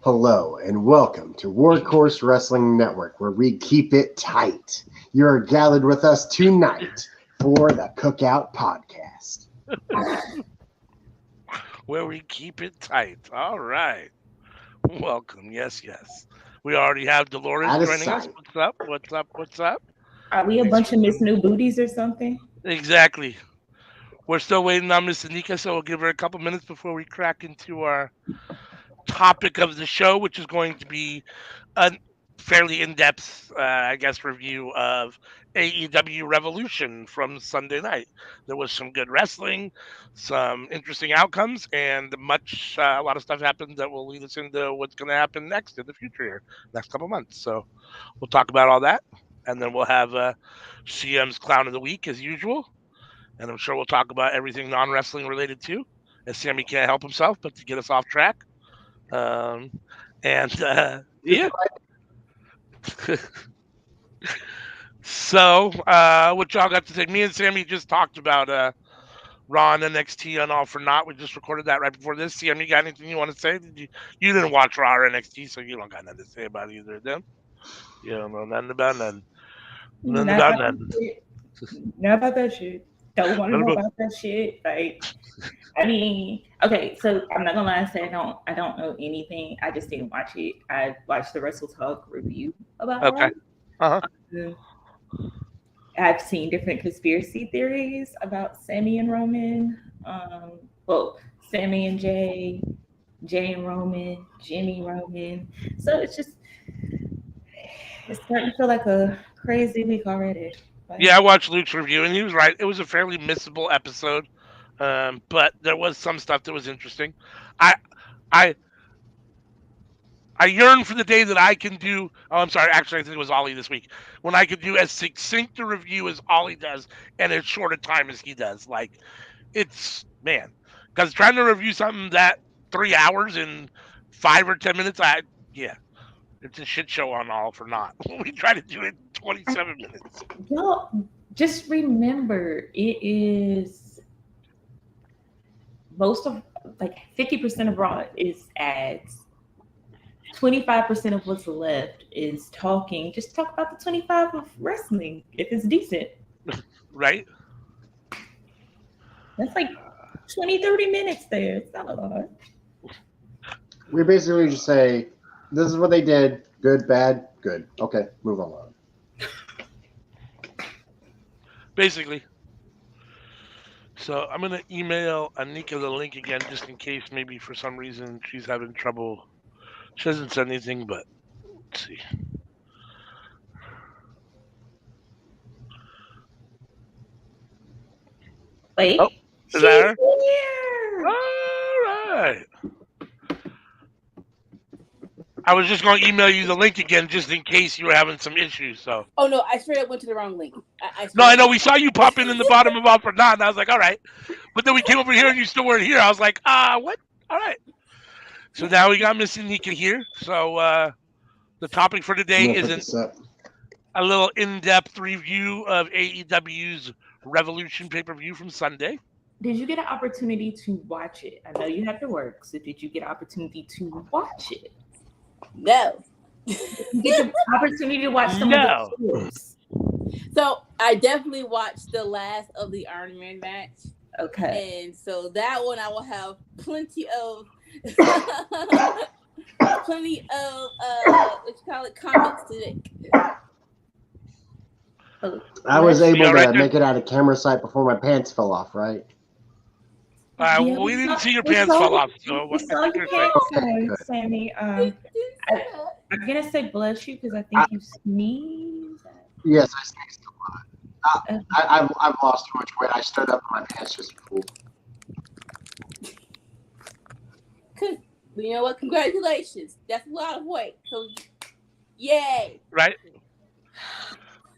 Hello and welcome to Workhorse Wrestling Network, where we keep it tight. You're gathered with us tonight for the Cookout podcast. Where we keep it tight. All right. Welcome. Yes. We already have Dolores joining us. What's up? Are we a bunch of Miss New Booties or something? Exactly. We're still waiting on Miss Anika, so we'll give her a couple minutes before we crack into our topic of the show, which is going to be a fairly in-depth, review of AEW Revolution from Sunday night. There was some good wrestling, some interesting outcomes, and a lot of stuff happened that will lead us into what's going to happen next in the future here, next couple months. So we'll talk about all that, and then we'll have CM's Clown of the Week as usual, and I'm sure we'll talk about everything non-wrestling related too, as Sammy can't help himself but to get us off track. Yeah. So, what y'all got to say? Me and Sammy just talked about Raw and NXT on All for Naught. We just recorded that right before this. Sam, you got anything you want to say? You didn't watch Raw or NXT, so you don't got nothing to say about either of them. You don't know nothing about nothing. Not about that shit. Don't want to know about that shit. Like, I mean, okay, so I'm not gonna lie and say I don't know anything. I just didn't watch it. I watched the Wrestle Talk review about it. I've seen different conspiracy theories about Sammy and Roman. Sammy and Jay and Roman, Jimmy Roman. So it's starting to feel like a crazy week already. Yeah, I watched Luke's review, and he was right. It was a fairly missable episode, but there was some stuff that was interesting. I yearn for the day that I can do. Oh, I'm sorry. Actually, I think it was Ollie this week when I could do as succinct a review as Ollie does and as short a time as he does. Like, because trying to review something that 3 hours in 5 or 10 minutes, it's a shit show on All for Naught. We try to do it in 27 minutes. Y'all, just remember, it is most of 50% of Raw is ads. 25% of what's left is talking. Just talk about the 25 of wrestling if it's decent. Right? That's like 20, 30 minutes there. It's not a lot. We basically just say, this is what they did. Good, bad, good. Okay, move on. Basically. So I'm going to email Anika the link again just in case maybe for some reason she's having trouble. She hasn't said anything, but let's see. Wait. Oh, is that her? Here. All right. I was just going to email you the link again just in case you were having some issues. So. Oh, no, I straight up went to the wrong link. I know. We saw you pop in the bottom of All for Naught, and I was like, all right. But then we came over here, and you still weren't here. I was like, what? All right. So now we got Miss Anika here. So the topic for today is a little in-depth review of AEW's Revolution pay-per-view from Sunday. Did you get an opportunity to watch it? I know you have to work, so did you get an opportunity to watch it? No. You get the opportunity to watch some of the clips. So I definitely watched the last of the Iron Man match. Okay. And so that one I will have plenty of comments to make. I was able to make it out of camera sight before my pants fell off, right? We didn't see your pants fall off. So we saw your pants, Sammy. I'm gonna say bless you because I think you sneezed. Yes, I sneezed a lot. I've lost too much weight. I stood up and my pants just flew. You know what? Congratulations. That's a lot of weight. So, yay. Right?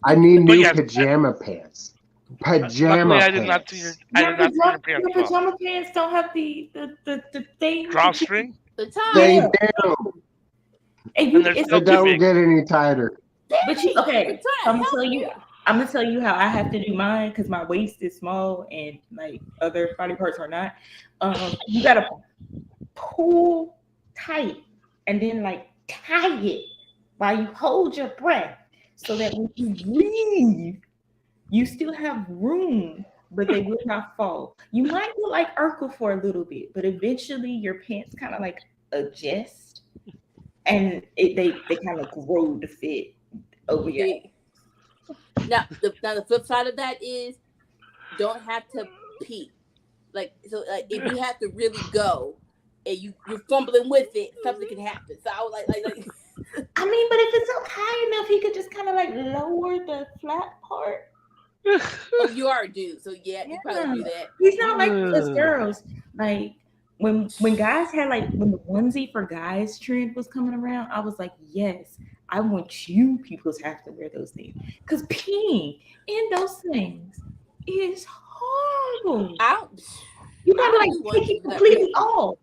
I need new pajama pants. Pajama pants. I did not see your pants. Your pajama pants don't have the thing. Drawstring? The tie. They do. And they don't get any tighter. But I'm gonna tell you how I have to do mine because my waist is small and like other body parts are not. You gotta pull tight and then like tie it while you hold your breath so that when you breathe, you still have room, but they will not fall. You might look like Urkel for a little bit, but eventually your pants kind of like adjust and they kind of grow to fit over your head. Now the flip side of that is don't have to pee. Like if you have to really go and you're fumbling with it, something can happen. So I was like I mean, but if it's up high enough, he could just kind of like lower the flat part. Oh, you are a dude, so yeah, you probably do that. He's not like us girls. Like when guys had like when the onesie for guys trend was coming around, I was like, yes, I want you people to have to wear those things because peeing in those things is horrible. You gotta like take it completely off,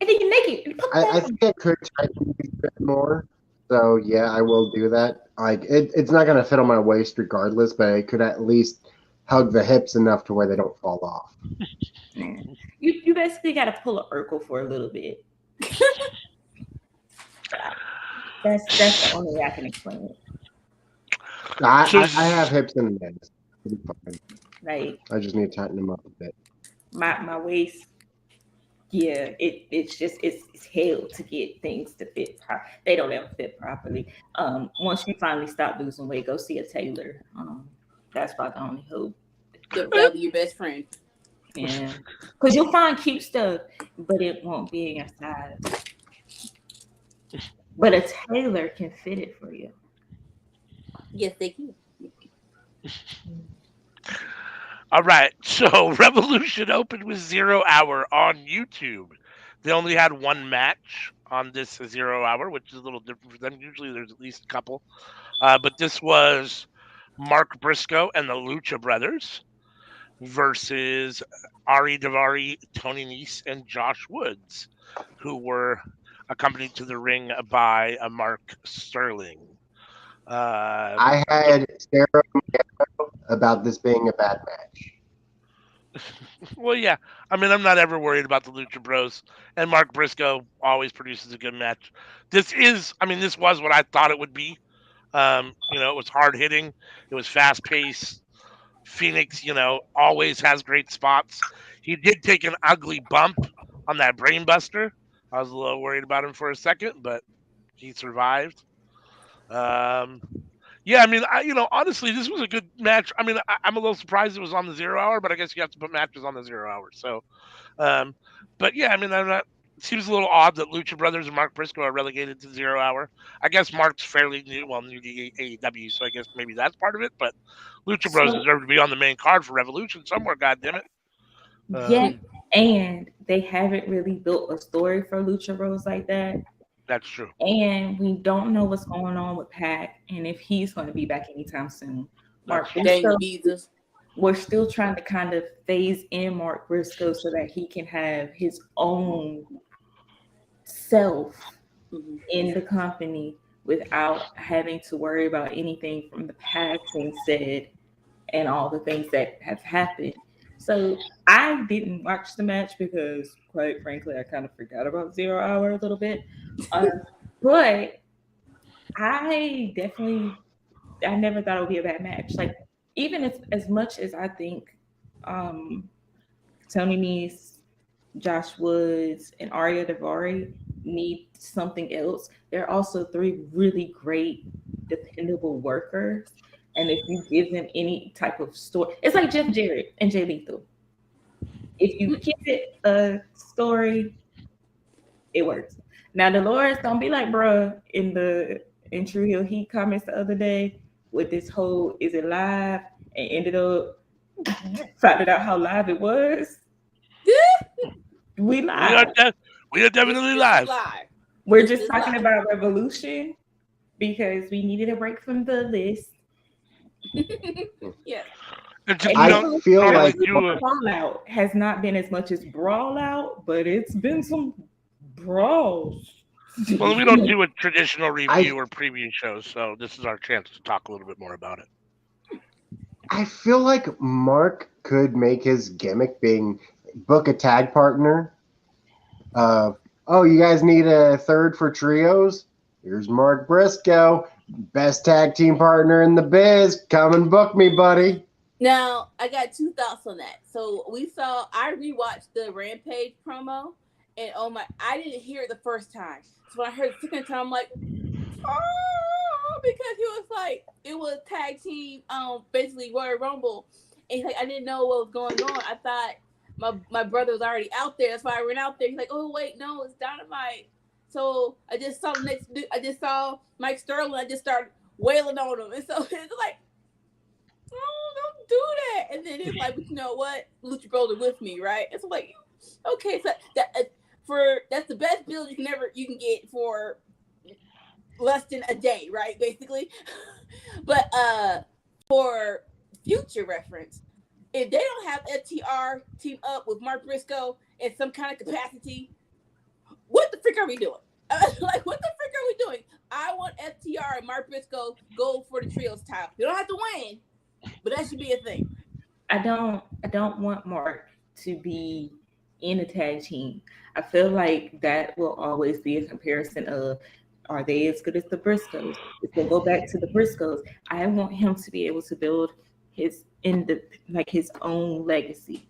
and then you naked. And I think I could tighten it a bit more. So yeah, I will do that. Like it's not gonna fit on my waist regardless, but it could at least hug the hips enough to where they don't fall off. Yeah. You basically got to pull a Urkel for a little bit. That's the only way I can explain it. I have hips in the legs. Like I just need to tighten them up a bit. My waist. Yeah, it's hell to get things to fit. They don't ever fit properly. Once you finally stop losing weight, go see a tailor. That's about the only hope. That'll be your best friend. Yeah, because you'll find cute stuff, but it won't be in your size. But a tailor can fit it for you. Yes, they can. All right, so Revolution opened with 0 Hour on YouTube. They only had one match on this 0 Hour, which is a little different for them. Usually there's at least a couple. But this was Mark Briscoe and the Lucha Brothers versus Ari Daivari, Tony Nese, and Josh Woods, who were accompanied to the ring by Mark Sterling. I had Sarah about this being a bad match. Well, yeah. I mean, I'm not ever worried about the Lucha Bros, and Mark Briscoe always produces a good match. This was what I thought it would be. It was hard hitting. It was fast paced. Phoenix, always has great spots. He did take an ugly bump on that brain buster. I was a little worried about him for a second, but he survived. Yeah, I mean, honestly, this was a good match. I mean, I'm a little surprised it was on the 0 Hour, but I guess you have to put matches on the 0 Hour. So, but yeah, I mean, it seems a little odd that Lucha Brothers and Mark Briscoe are relegated to 0 Hour. I guess Mark's fairly new to AEW, so I guess maybe that's part of it. But Lucha Bros deserve to be on the main card for Revolution somewhere, goddammit. Yeah, and they haven't really built a story for Lucha Bros like that. That's true. And we don't know what's going on with Pat and if he's going to be back anytime soon. We're still trying to kind of phase in Mark Briscoe so that he can have his own self in the company without having to worry about anything from the past being said and all the things that have happened. So I didn't watch the match because, quite frankly, I kind of forgot about 0 Hour a little bit. But I never thought it would be a bad match. Like, even as much as I think Tony Nese, Josh Woods, and Arya Daivari need something else, they're also 3 really great, dependable workers. And if you give them any type of story, it's like Jeff Jarrett and Jay Lethal. If you give it a story, it works. Now, Dolores, don't be like bruh in True Hill Heat comments the other day with this whole "is it live?" and ended up finding out how live it was. We live. We are definitely live. We're just talking about Revolution because we needed a break from the list. Yeah. I feel like Fallout has not been as much as Brawl Out, but it's been some brawls. Well, we don't do a traditional review or preview show, so this is our chance to talk a little bit more about it. I feel like Mark could make his gimmick being book a tag partner Oh, you guys need a third for trios? Here's Mark Briscoe, best tag team partner in the biz. Come and book me, buddy. Now, I got 2 thoughts on that. So I rewatched the Rampage promo, and I didn't hear it the first time. So when I heard it the second time, I'm like, oh, because he was like, it was tag team, basically Royal Rumble, and he's like, I didn't know what was going on. I thought my brother was already out there. That's why I ran out there. He's like, oh wait, no, it's Dynamite. So I just saw I just saw Mike Sterling. I just started wailing on him, and so it's like, oh, don't do that. And then it's like, but you know what? Lucha Bros are with me, right? It's like, okay, so that's the best build you can get for less than a day, right? Basically. But for future reference, if they don't have FTR team up with Mark Briscoe in some kind of capacity, what the frick are we doing? Like, what the frick are we doing? I want FTR and Mark Briscoe go for the trios title. You don't have to win, but that should be a thing. I don't want Mark to be in a tag team. I feel like that will always be a comparison of, are they as good as the Briscoes? If they go back to the Briscoes, I want him to be able to build his own legacy.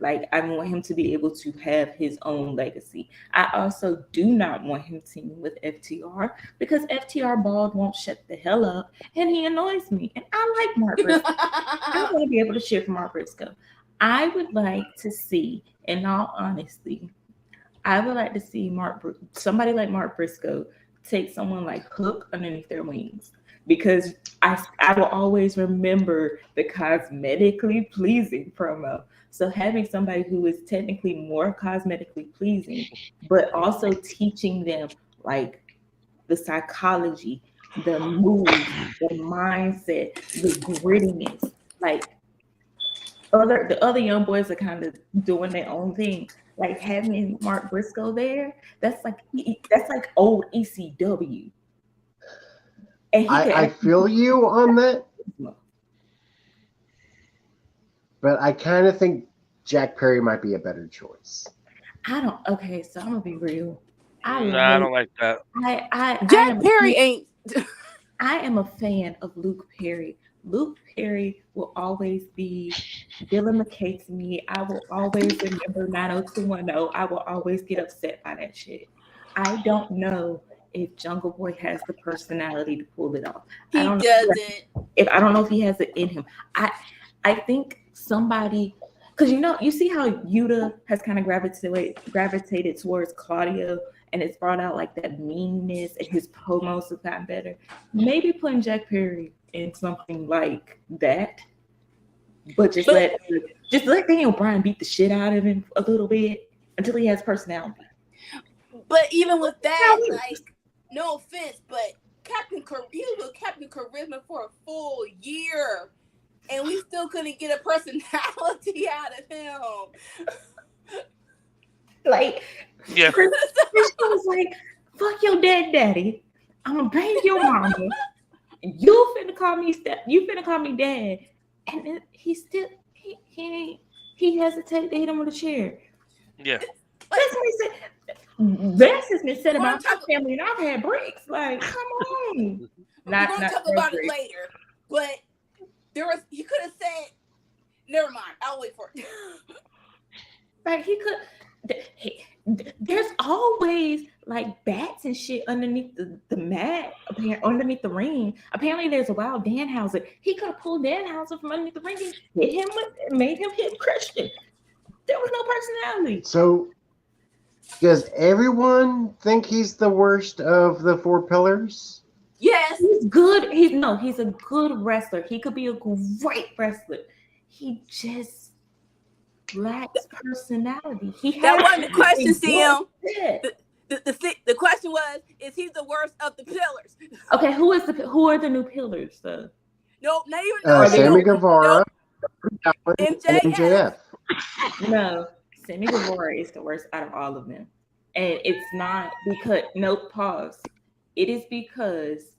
Like, I want him to be able to have his own legacy. I also do not want him teaming with FTR because FTR Bald won't shut the hell up and he annoys me. And I like Mark Briscoe. I want to be able to cheer for Mark Briscoe. I would like to see, in all honesty, somebody like Mark Briscoe take someone like Hook underneath their wings. Because I will always remember the cosmetically pleasing promo. So having somebody who is technically more cosmetically pleasing, but also teaching them like the psychology, the moves, the mindset, the grittiness. Like the other young boys are kind of doing their own thing. Like having Mark Briscoe there, that's like old ECW. I feel you on that, but I kind of think Jack Perry might be a better choice. Okay, so I'm gonna be real. I don't like that. Jack Perry ain't. I am a fan of Luke Perry. Luke Perry will always be Dylan McKay to me. I will always remember 90210. I will always get upset by that shit. I don't know if Jungle Boy has the personality to pull it off. He doesn't. I don't know if he has it in him. I think somebody, because you see how Yuta has kind of gravitated towards Claudio, and it's brought out like that meanness, and his promos have gotten better. Maybe putting Jack Perry in something like that, but just let Daniel Bryan beat the shit out of him a little bit until he has personality. But even with that, like, no offense, but he was with Captain Charisma for a full year, and we still couldn't get a personality out of him. Like, yeah, Chris was like, "Fuck your dead daddy. I'm gonna bang your mama. And you finna call me dad." And then he hesitated to hit him with a chair. Yeah, that's what he said. Vance has been said about my family, and I've had breaks. Like, come on. We're gonna talk about it later, but he could have said, "Never mind, I'll wait for it." Like, he could. There's always like bats and shit underneath the mat, underneath the ring. Apparently, there's a wild Danhauser. He could have pulled Danhauser from underneath the ring and hit him made him hit Christian. There was no personality. So, does everyone think he's the worst of the four pillars? Yes. He's good. He's a good wrestler. He could be a great wrestler. He just lacks personality. That wasn't the question, CM. The question was, is he the worst of the pillars? Okay, who are the new pillars though? Nope, not even Sammy Guevara, MJF. No, Sammy Guevara is the worst out of all of them. And it's not because pause. It is because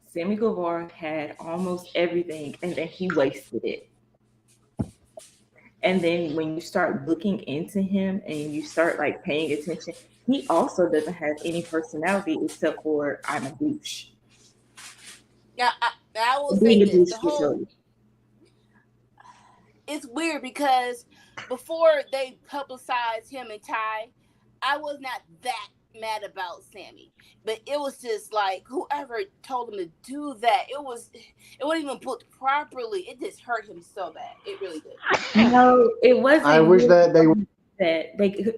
Sammy Guevara had almost everything and then he wasted it. And then when you start looking into him and you start like paying attention, he also doesn't have any personality except for I'm a douche. Now, I will Being say a this: douche the is whole silly. it's weird because before they publicized him and Ty, I was not that mad about Sammy, but it was just like whoever told him to do that, it wasn't even booked properly. It just hurt him so bad. It really did. No, it wasn't. I wish that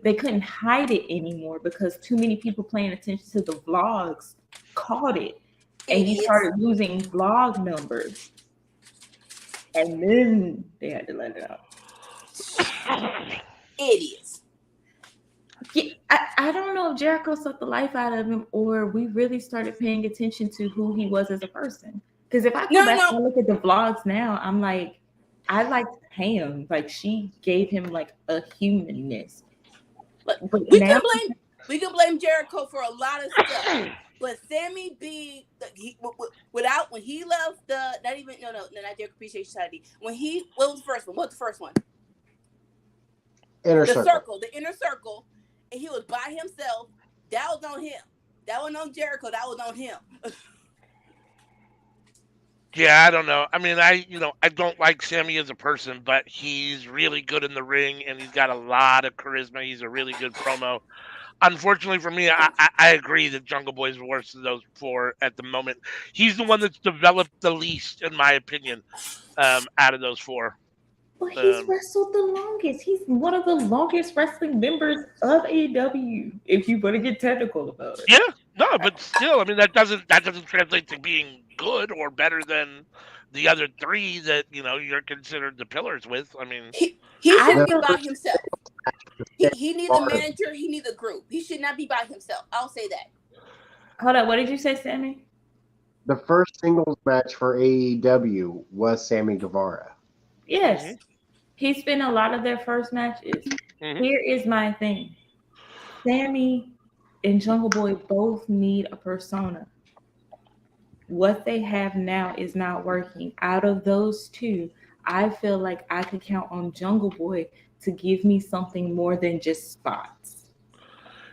they couldn't hide it anymore because too many people paying attention to the vlogs caught it, and he started losing vlog numbers, and then they had to let it out. Idiots. Yeah, I don't know if Jericho sucked the life out of him or we really started paying attention to who he was as a person. Because if I go back and look at the vlogs now, I'm like, I liked Pam. Like she gave him like a humanness. But we can blame Jericho for a lot of stuff. But Sammy B, when he left the not Jericho Appreciation Society. What was the first one? What's the first one? The inner circle. And he was by himself. That was on him. That wasn't on Jericho. That was on him. Yeah, I don't know. I mean, I don't like Sammy as a person, but he's really good in the ring, and he's got a lot of charisma. He's a really good promo. Unfortunately for me, I agree that Jungle Boy is the worst of those four at the moment. He's the one that's developed the least, in my opinion, out of those four. But he's wrestled the longest. He's one of the longest wrestling members of AEW. If you want to get technical about it. Yeah, no, but still, I mean that doesn't translate to being good or better than the other three that you're considered the pillars with. I mean, he shouldn't be by himself. He needs a manager. He needs a group. He should not be by himself. I'll say that. Hold on, what did you say, Sammy? The first singles match for AEW was Sammy Guevara. Yes. Mm-hmm. He's been a lot of their first matches. Mm-hmm. Here is my thing. Sammy and Jungle Boy both need a persona. What they have now is not working. Out of those two, I feel like I could count on Jungle Boy to give me something more than just spots.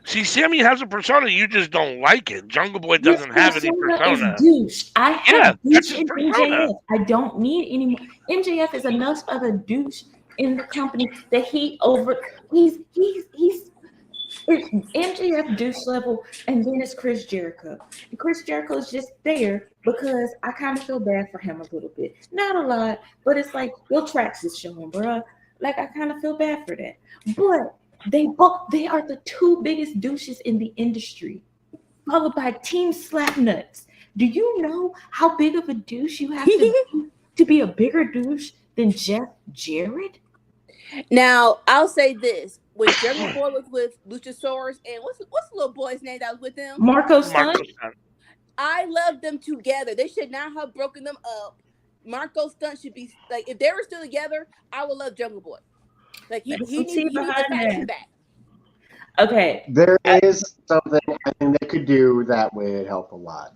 See, Sammy has a persona, you just don't like it. Jungle Boy doesn't have any persona. Is douche. I have douche in MJF. I don't need any more. MJF is enough of a douche in the company that he's MJF douche level, and then it's Chris Jericho. And Chris Jericho is just there because I kind of feel bad for him a little bit. Not a lot, but it's like your tracks is showing, bro. Like I kind of feel bad for that. But they are the two biggest douches in the industry, followed by Team Slapnuts. Do you know how big of a douche you have to be a bigger douche than Jeff Jarrett? Now, I'll say this. When Jungle Boy was with Luchasaurus, and what's the little boy's name that was with them? Marco Stunt. I love them together. They should not have broken them up. Marco Stunt should be, like, if they were still together, I would love Jungle Boy. Like, he needs the faction back. Okay. There is something I think they could do that would help a lot.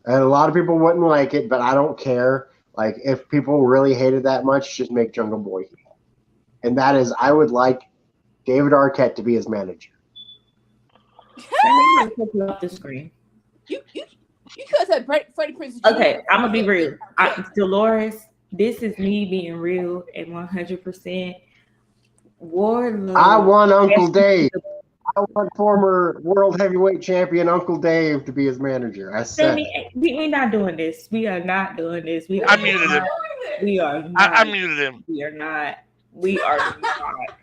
And a lot of people wouldn't like it, but I don't care. Like, if people really hated that much, just make Jungle Boy heel. And that is, I would like David Arquette to be his manager. I'm going to put off the screen. You could have said Freddie Prinze. Okay, I'm going to be real. Dolores, this is me being real and 100%. Wardlow. I want Uncle Dave. I want former world heavyweight champion Uncle Dave to be his manager. I said we're not doing this. We are not doing this. I muted him. We are not. I muted him. We are not. We are not.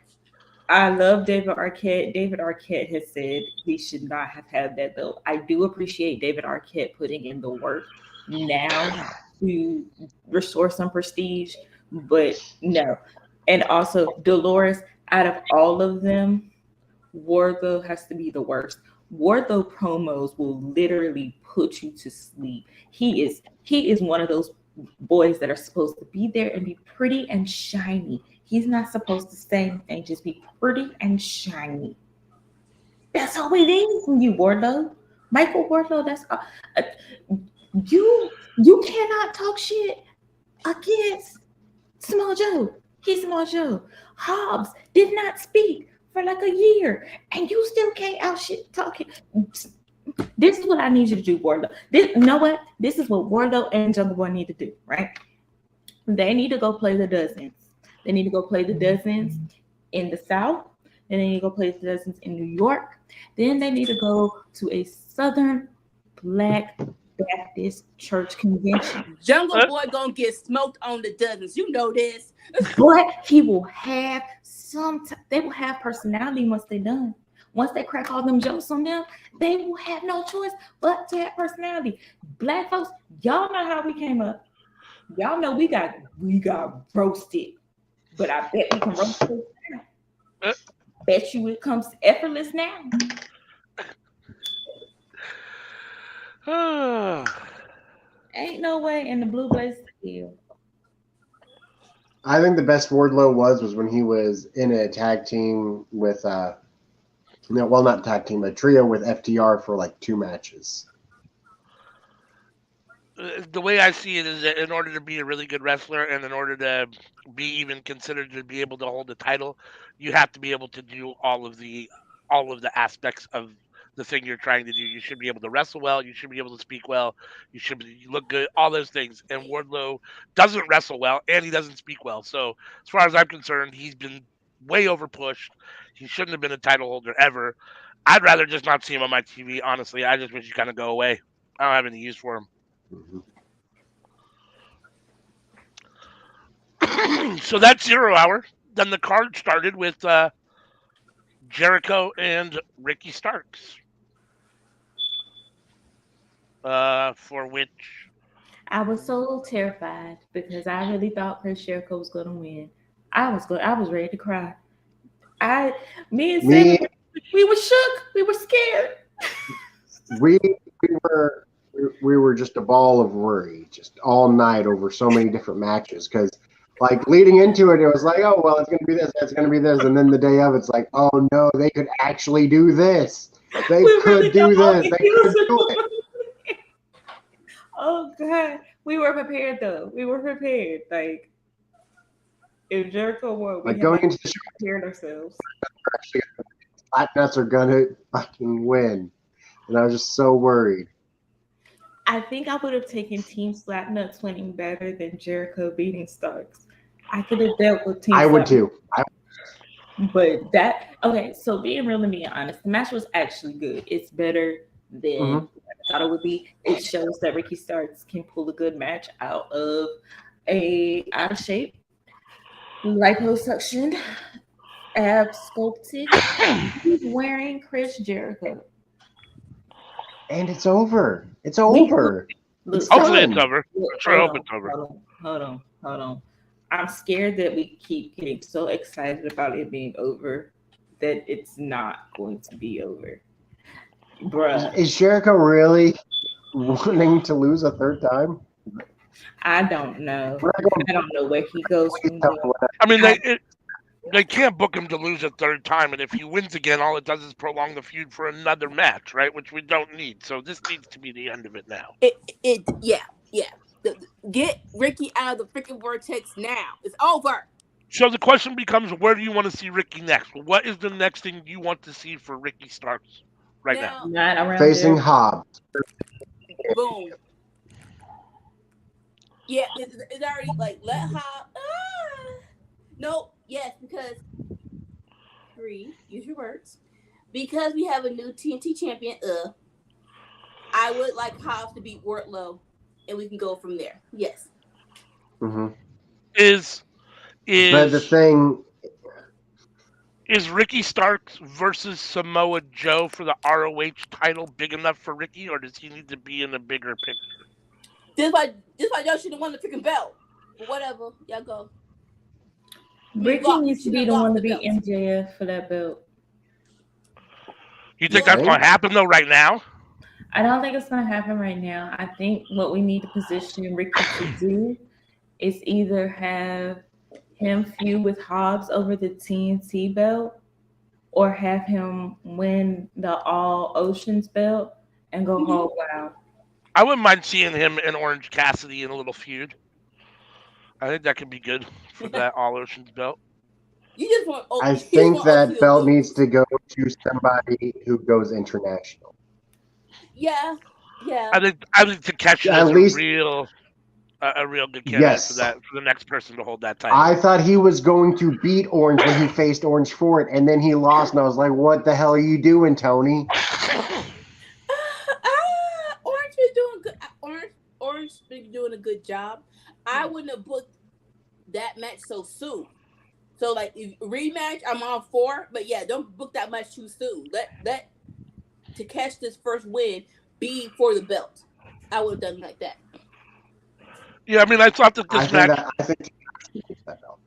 I love David Arquette. David Arquette has said we should not have had that, though. I do appreciate David Arquette putting in the work now to restore some prestige, but no. And also, Dolores, out of all of them, Wardlow has to be the worst. Wardlow promos will literally put you to sleep. He is one of those boys that are supposed to be there and be pretty and shiny. He's not supposed to say anything, just be pretty and shiny. That's all we need from you, Wardlow. Michael Wardlow, that's all. You cannot talk shit against Small Joe. He's Small Joe. Hobbs did not speak for like a year, and you still can't out shit talking. This is what I need you to do, Wardlow. You know what? This is what Wardlow and Jungle Boy need to do, right? They need to go play the dozens. They need to go play the dozens in the South. Then they need to go play the dozens in New York. Then they need to go to a Southern Black Baptist Church convention. Jungle Boy gonna get smoked on the dozens. You know this. But he will have they will have personality once they're done. Once they crack all them jokes on them, they will have no choice but to have personality. Black folks, y'all know how we came up. Y'all know we got roasted. But I bet we can roast it now. Bet you it comes effortless now. Ain't no way in the Blue Blaze deal. I think the best Wardlow was when he was in a tag team with not tag team, a trio with FTR for like 2 matches. The way I see it is that in order to be a really good wrestler and in order to be even considered to be able to hold the title, you have to be able to do all of the aspects of the thing you're trying to do. You should be able to wrestle well. You should be able to speak well. You look good. All those things. And Wardlow doesn't wrestle well and he doesn't speak well. So as far as I'm concerned, he's been way over pushed. He shouldn't have been a title holder ever. I'd rather just not see him on my TV. Honestly, I just wish he kind of go away. I don't have any use for him. Mm-hmm. So that's 0 Hour. Then the card started with Jericho and Ricky Starks. For which I was so terrified because I really thought Chris Jericho was going to win. I was ready to cry. Me and Sam, we were shook. We were scared. We were just a ball of worry, just all night over so many different matches. Because like leading into it, it was like, oh well, it's gonna be this, it's gonna be this, and then the day of, it's like, oh no, they could actually do this. They could do this. They could do it. Oh God, we were prepared though. We were prepared. Like if Jericho won, we going into the show, prepared ourselves. Flat Nuts are gonna fucking win, and I was just so worried. I think I would have taken Team Slapnuts winning better than Jericho beating Starks. I could have dealt with Team. I would too. But so being real and being honest, the match was actually good. It's better than I thought it would be. It shows that Ricky Starks can pull a good match out of out of shape, liposuction, ab sculpted. He's wearing Chris Jericho. And it's over. It's over. Hopefully it's over. I hope it's over. Hold on. I'm scared that we keep getting so excited about it being over that it's not going to be over. Bruh. Is Jericho really wanting to lose a third time? I don't know. I don't know where he goes from there. I mean, they can't book him to lose a third time, and if he wins again, all it does is prolong the feud for another match, right? Which we don't need. So this needs to be the end of it now. Yeah. Get Ricky out of the freaking vortex now. It's over. So the question becomes, where do you want to see Ricky next? What is the next thing you want to see for Ricky Starks right now? Not around facing there. Hobbs. Boom. Yeah, it's already like let Hobbs. No. Yes, because use your words. Because we have a new TNT champion, I would like Hobbs to beat Wardlow, and we can go from there. Yes. Mm-hmm. But the thing is, Ricky Starks versus Samoa Joe for the ROH title big enough for Ricky, or does he need to be in a bigger picture? This why Joe should have won the freaking belt. But whatever, y'all go. Ricky needs to be the one to beat MJF for that belt. You think that's going to happen, though, right now? I don't think it's going to happen right now. I think what we need to position Ricky to do is either have him feud with Hobbs over the TNT belt or have him win the All Oceans belt and go hog wild. I wouldn't mind seeing him and Orange Cassidy in a little feud. I think that could be good for that All Oceans belt. You just want. I you just think want that Ocho to belt lose. needs to go to somebody who goes international. Yeah. I think Takeshi At is least- a real good candidate for Yes. that, for the next person to hold that title. I thought he was going to beat Orange when he faced Orange for it, and then he lost, and I was like, what the hell are you doing, Tony? Orange been doing good. Orange been doing a good job. I wouldn't have booked that match so soon. So like if rematch, I'm all for. But yeah, don't book that match too soon. Let to catch this first win be for the belt. I would have done like that. Yeah, I mean, I thought that I this think match. that I think he needs that belt.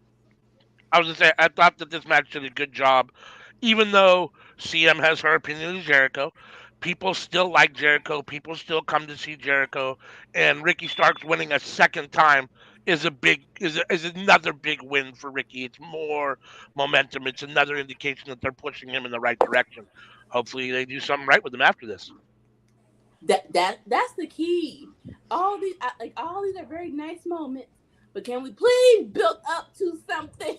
I was gonna say, I thought that this match did a good job, even though CM has her opinion of Jericho. People still like Jericho. People still come to see Jericho, and Ricky Starks winning a second time is another big win for Ricky. It's more momentum. It's another indication that they're pushing him in the right direction. Hopefully, they do something right with him after this. That's the key. All these are very nice moments, but can we please build up to something?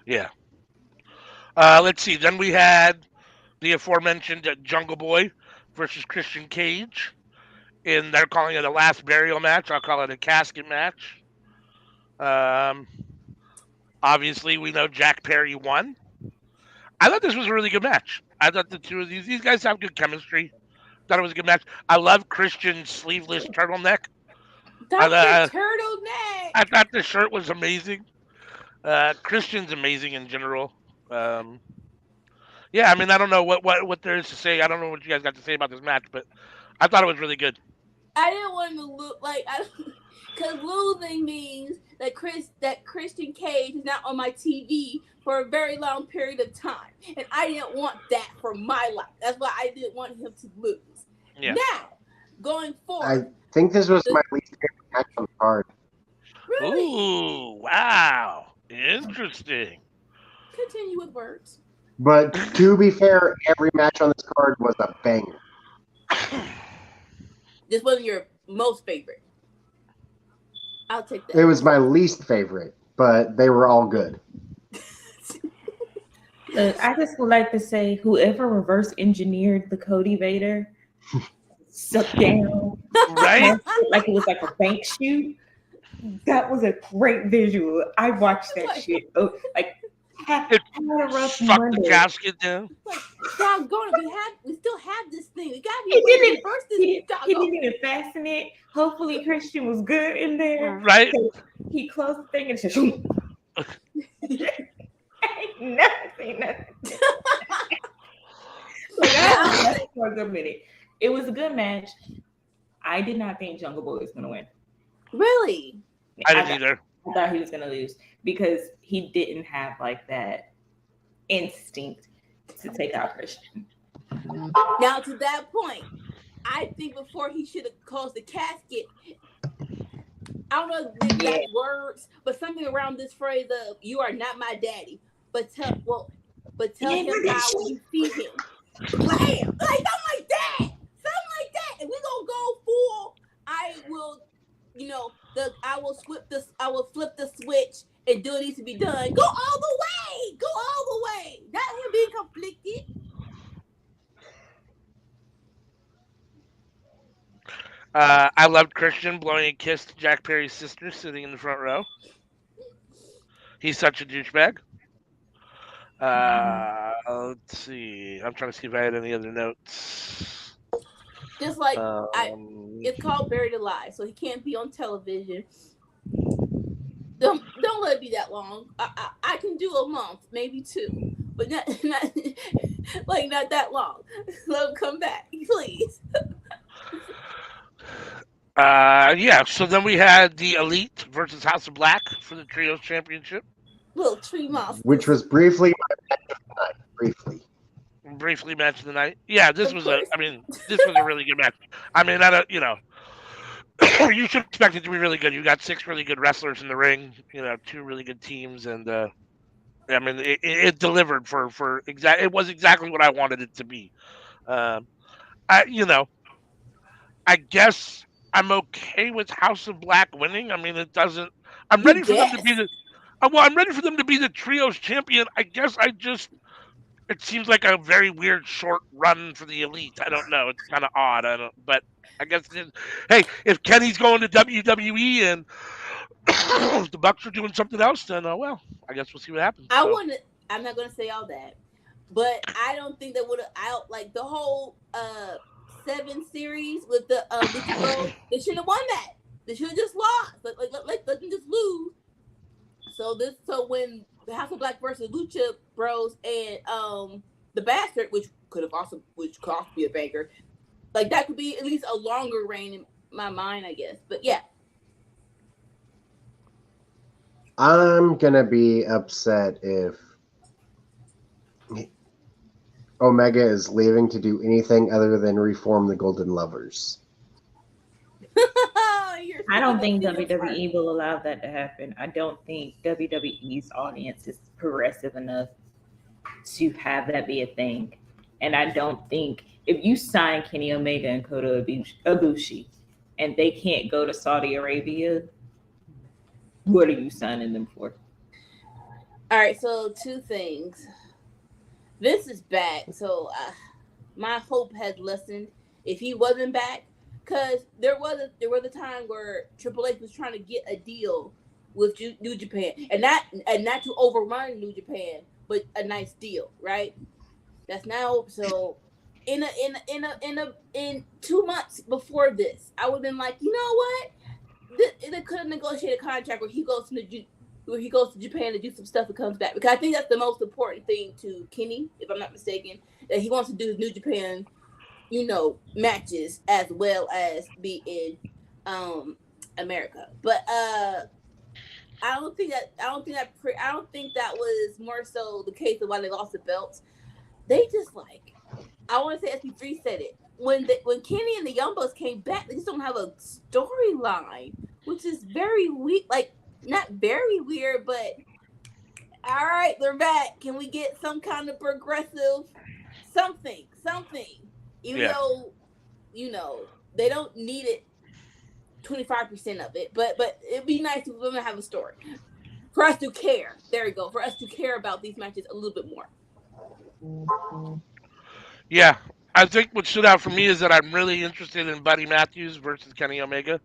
Yeah. Let's see. Then we had the aforementioned Jungle Boy versus Christian Cage. And they're calling it a last burial match. I'll call it a casket match. Obviously, we know Jack Perry won. I thought this was a really good match. I thought the two of these guys have good chemistry. Thought it was a good match. I love Christian's sleeveless turtleneck. Dr. Turtleneck. I thought the shirt was amazing. Christian's amazing in general. Yeah, I mean, I don't know what there is to say. I don't know what you guys got to say about this match, but I thought it was really good. I didn't want him to look because losing means that Christian Cage is not on my TV for a very long period of time, and I didn't want that for my life. That's why I didn't want him to lose. Yeah. Now, going forward, I think this was my least favorite match on the card. really Ooh, wow. Interesting. continue with words. But to be fair, every match on this card was a banger. This wasn't your most favorite. I'll take that. It was my least favorite, but they were all good. Look, I just would like to say, whoever reverse engineered the Cody Vader, suck down, Right? like it was like a bank shoot. That was a great visual. I watched that shit. Oh, like had a rough Suck Monday. the casket down. Like, doggone it, we still have this thing. We got He didn't, reverse he, this. he Doggone. didn't even fasten it. Hopefully Christian was good in there. Right? So he closed the thing and just ain't nothing. Like, I was for a good minute. It was a good match. I did not think Jungle Boy was gonna win. Really? I didn't either. I thought he was gonna lose because he didn't have like that instinct to take out Christian. Now to that point, I think before he should have closed the casket, I don't know the exact words, but something around this phrase of "You are not my daddy," but tell him how when you see him. Bam! Like something like that. And we gonna go full. I will flip the switch and do what needs to be done. Go all the way. Not him being conflicted. I loved Christian blowing a kiss to Jack Perry's sister sitting in the front row. He's such a douchebag. Let's see. I'm trying to see if I had any other notes. Just like it's called Buried Alive, so he can't be on television. Don't let it be that long. I can do a month, maybe two, but not that long. Let him come back, please. Yeah. So then we had the Elite versus House of Black for the Trios Championship. Little tree monster. Which was briefly my match of the night. Briefly match of the night. Yeah, this was a really good match. I mean, you should expect it to be really good. You got 6 really good wrestlers in the ring. 2 really good teams, and I mean, it delivered for it was exactly what I wanted it to be. I guess I'm okay with House of Black winning. I mean, it doesn't. I'm ready for them to be the. Well, I'm ready for them to be the trios champion. I guess it seems like a very weird short run for the Elite. I don't know. It's kind of odd. But I guess hey, if Kenny's going to WWE and the Bucks are doing something else, then well, I guess we'll see what happens. I'm not gonna say all that, but I don't think that would have out like the whole 7 series with the Lucha Bros. They should have won that. They should have just lost. Let them just lose. So when the House of Black versus Lucha Bros and the Bastard, which could also be a banger, like that could be at least a longer reign in my mind, I guess. But yeah. I'm gonna be upset if Omega is leaving to do anything other than reform the Golden Lovers. I don't think WWE will allow that to happen. I don't think WWE's audience is progressive enough to have that be a thing. And I don't think if you sign Kenny Omega and Kota Ibushi and they can't go to Saudi Arabia, what are you signing them for? All right, so 2 things. Vince is back, so my hope has lessened if he wasn't back, because there was a time where Triple H was trying to get a deal with New Japan, and not to overrun New Japan, but a nice deal, right? That's now so. In 2 months before this, I would have been like, you know what? They could have negotiated a contract where he goes to Japan to do some stuff and comes back, because I think that's the most important thing to Kenny, if I'm not mistaken, that he wants to do New Japan, matches as well as be in America. But I don't think that was more so the case of why they lost the belts. They just I want to say SP3 said it. When Kenny and the Young Bucks came back, they just don't have a storyline, which is very weird. Not very weird, but all right, they're back. Can we get some kind of progressive something? Even though, they don't need it 25% of it, but it'd be nice if we have a story. For us to care. There we go. For us to care about these matches a little bit more. Yeah. I think what stood out for me is that I'm really interested in Buddy Matthews versus Kenny Omega.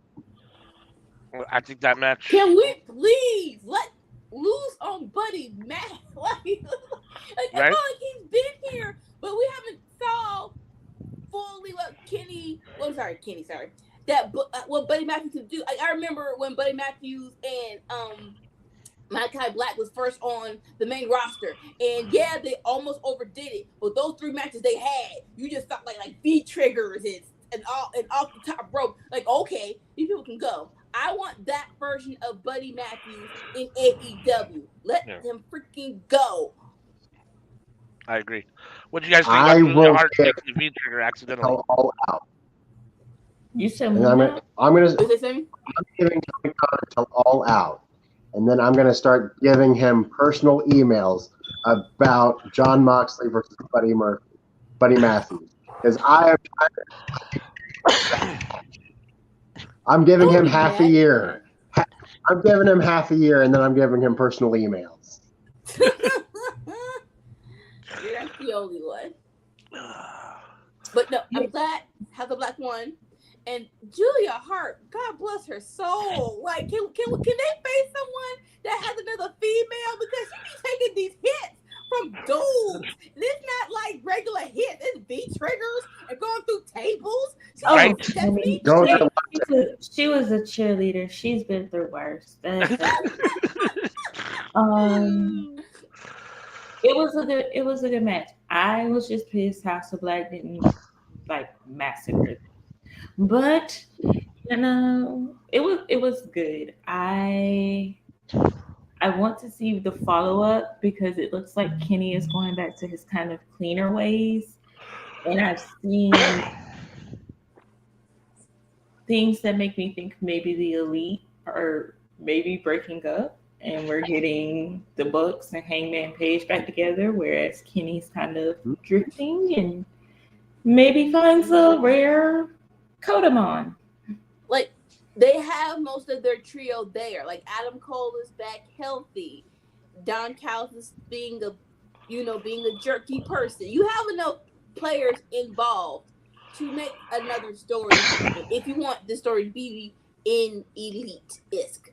I think that match. Can we please let loose on Buddy Matthews? It's not like he's been here, but we haven't saw fully what Kenny. Well, Kenny. Sorry, that what Buddy Matthews could do. I remember when Buddy Matthews and Malachi Black was first on the main roster, and yeah, they almost overdid it. But those 3 matches they had, you just felt like V triggers and off the top rope. Okay, these people can go. I want that version of Buddy Matthews in AEW. Let them freaking go. I agree. What do you guys think? I will take the V trigger accidentally. All out. You said I'm giving Tony Khan till all out. And then I'm going to start giving him personal emails about John Moxley versus Buddy Matthews. Because I'm giving him half a year. I'm giving him half a year, and then I'm giving him personal emails. That's the only one. But no, I'm glad House of Black won. And Julia Hart, God bless her soul. Can they face someone that has another female? Because she be taking these hits from dudes. And it's not like regular hits. It's V triggers and going through tables. She was a cheerleader. She's been through worse. It was a good match. I was just pissed House of Black didn't massacre. But it was good. I want to see the follow-up because it looks like Kenny is going back to his kind of cleaner ways. And I've seen things that make me think maybe the Elite are maybe breaking up and we're getting the Bucks and Hangman Page back together, whereas Kenny's kind of drifting and maybe finds a rare Kodamon. They have most of their trio there. Adam Cole is back healthy. Don Callis being a jerky person. You have enough players involved to make another story happen if you want the story to be in elite-esque.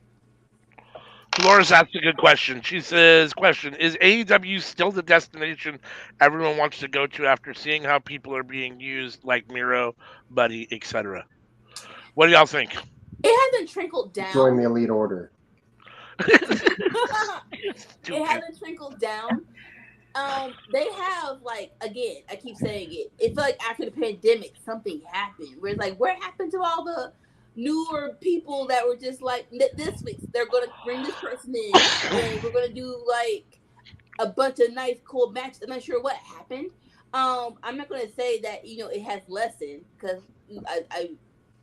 Dolores asked a good question. She says, question, is AEW still the destination everyone wants to go to after seeing how people are being used like Miro, Buddy, etc.? What do y'all think? It hasn't trickled down. Join the elite order. It hasn't trickled down. They have, like, again, I keep saying it. It's like after the pandemic, something happened. Where it's like, what happened to all the newer people that were just like, this week they're going to bring this person in and we're going to do like a bunch of nice, cool matches. I'm not sure what happened. I'm not going to say that, it has lessened because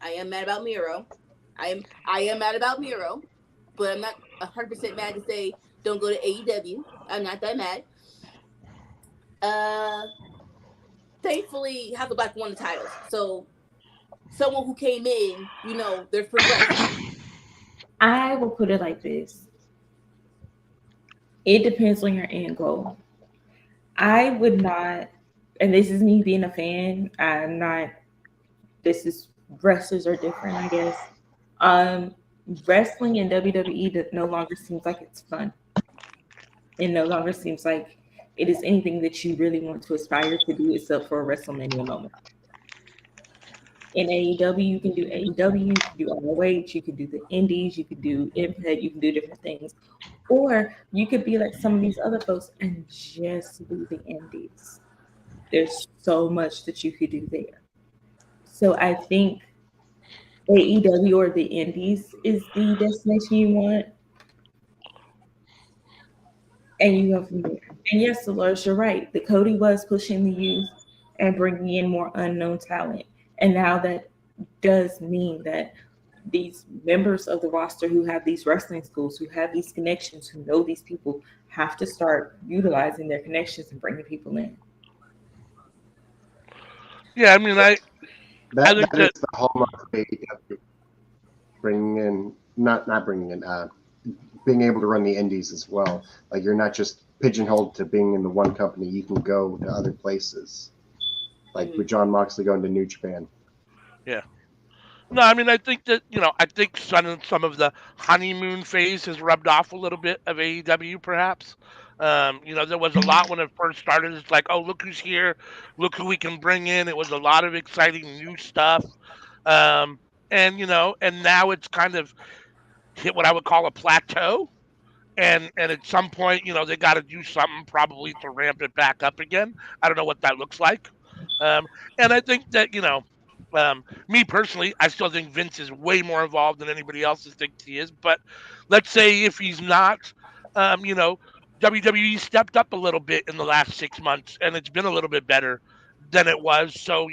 I am mad about Miro. I am mad about Miro, but I'm not 100% mad to say don't go to AEW. I'm not that mad. Thankfully, House of Black won the titles. So, someone who came in, there's progression. I will put it like this. It depends on your end goal. I would not, and this is me being a fan, wrestlers are different, I guess. Wrestling in WWE no longer seems like it's fun. It no longer seems like it is anything that you really want to aspire to do except for a WrestleMania moment. In AEW, you can do AEW, you can do ROH, you can do the Indies, you can do Impact, you can do different things. Or you could be like some of these other folks and just do the Indies. There's so much that you could do there. So I think AEW or the Indies is the destination you want. And you go from there. And yes, Dolores, you're right. The Cody was pushing the youth and bringing in more unknown talent. And now that does mean that these members of the roster who have these wrestling schools, who have these connections, who know these people, have to start utilizing their connections and bringing people in. Yeah, I mean, I think that is the hallmark of AEW. Bringing in, not bringing in, being able to run the indies as well. Like, you're not just pigeonholed to being in the one company. You can go to other places. Like with John Moxley going to New Japan. Yeah. No, I mean, I think that, I think some of the honeymoon phase has rubbed off a little bit of AEW, perhaps. There was a lot when it first started. It's like, oh, look who's here. Look who we can bring in. It was a lot of exciting new stuff. And now it's kind of hit what I would call a plateau. And at some point, they got to do something probably to ramp it back up again. I don't know what that looks like. And I think that, me personally, I still think Vince is way more involved than anybody else thinks he is. But let's say if he's not, WWE stepped up a little bit in the last 6 months, and it's been a little bit better than it was. So,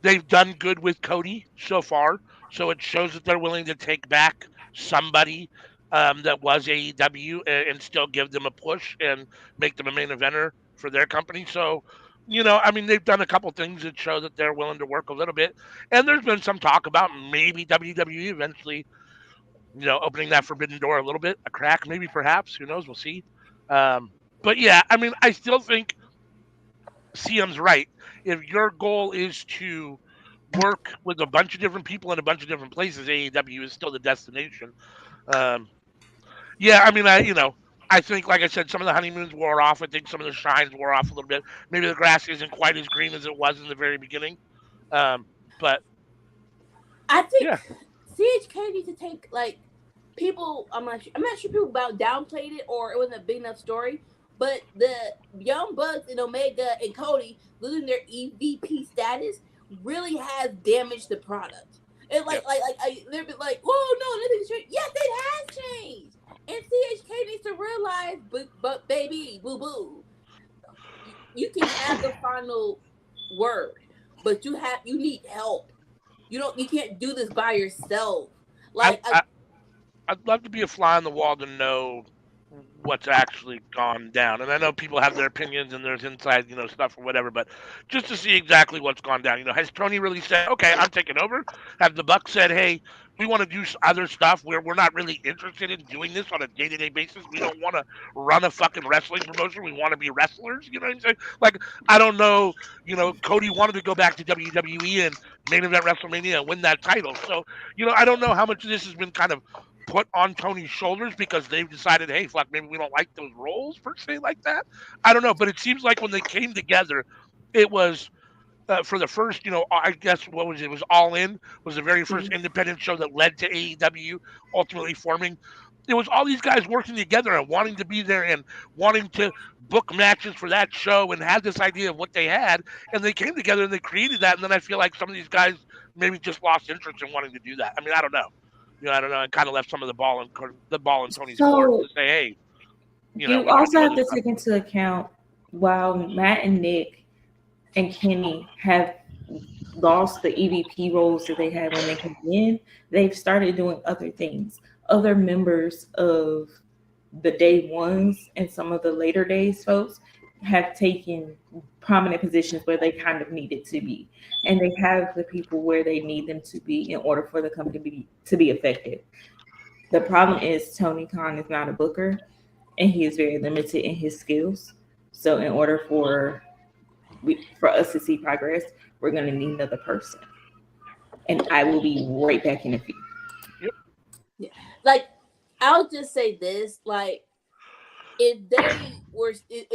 they've done good with Cody so far. So it shows that they're willing to take back somebody that was AEW and still give them a push and make them a main eventer for their company. So, they've done a couple things that show that they're willing to work a little bit. And there's been some talk about maybe WWE eventually, opening that forbidden door a little bit, a crack, maybe, perhaps. Who knows? We'll see. But yeah, I still think CM's right. If your goal is to work with a bunch of different people in a bunch of different places, AEW is still the destination. I think, like I said, some of the honeymoons wore off. I think some of the shines wore off a little bit. Maybe the grass isn't quite as green as it was in the very beginning. But I think CHK needs to take, like, people. I'm not sure people about downplayed it or it wasn't a big enough story. But the Young Bucks and Omega and Cody losing their EVP status really has damaged the product. And they've been like, whoa, no, nothing's changed. Yes, it has changed. And CHK needs to realize, but baby, boo boo, you can have the final word, but you need help. You can't do this by yourself. Like, I'd love to be a fly on the wall to know what's actually gone down. And I know people have their opinions and there's inside, stuff or whatever, but just to see exactly what's gone down. Has Tony really said, okay, I'm taking over? Have the Bucks said, hey, we want to do other stuff where we're not really interested in doing this on a day-to-day basis. We don't want to run a fucking wrestling promotion. We want to be wrestlers. You know what I'm saying? Like, I don't know. Cody wanted to go back to WWE and main event WrestleMania and win that title. So, I don't know how much of this has been kind of put on Tony's shoulders because they've decided, hey, fuck, maybe we don't like those roles per se like that. I don't know, but it seems like when they came together, it was for the first, I guess what was it? Was All In was the very first independent show that led to AEW ultimately forming. It was all these guys working together and wanting to be there and wanting to book matches for that show and had this idea of what they had, and they came together and they created that. And then I feel like some of these guys maybe just lost interest in wanting to do that. I mean, I don't know. I don't know. And kind of left some of the ball in Tony's court to say, hey, you also have to take into account while Matt and Nick and Kenny have lost the EVP roles that they had when they came in, they've started doing other things. Other members of the day ones and some of the later days folks have taken prominent positions where they kind of needed to be. And they have the people where they need them to be in order for the company to be effective. The problem is Tony Khan is not a booker and he is very limited in his skills. So in order for us to see progress, we're going to need another person. And I will be right back in a few. Yep. Yeah. Like, I'll just say this, like, if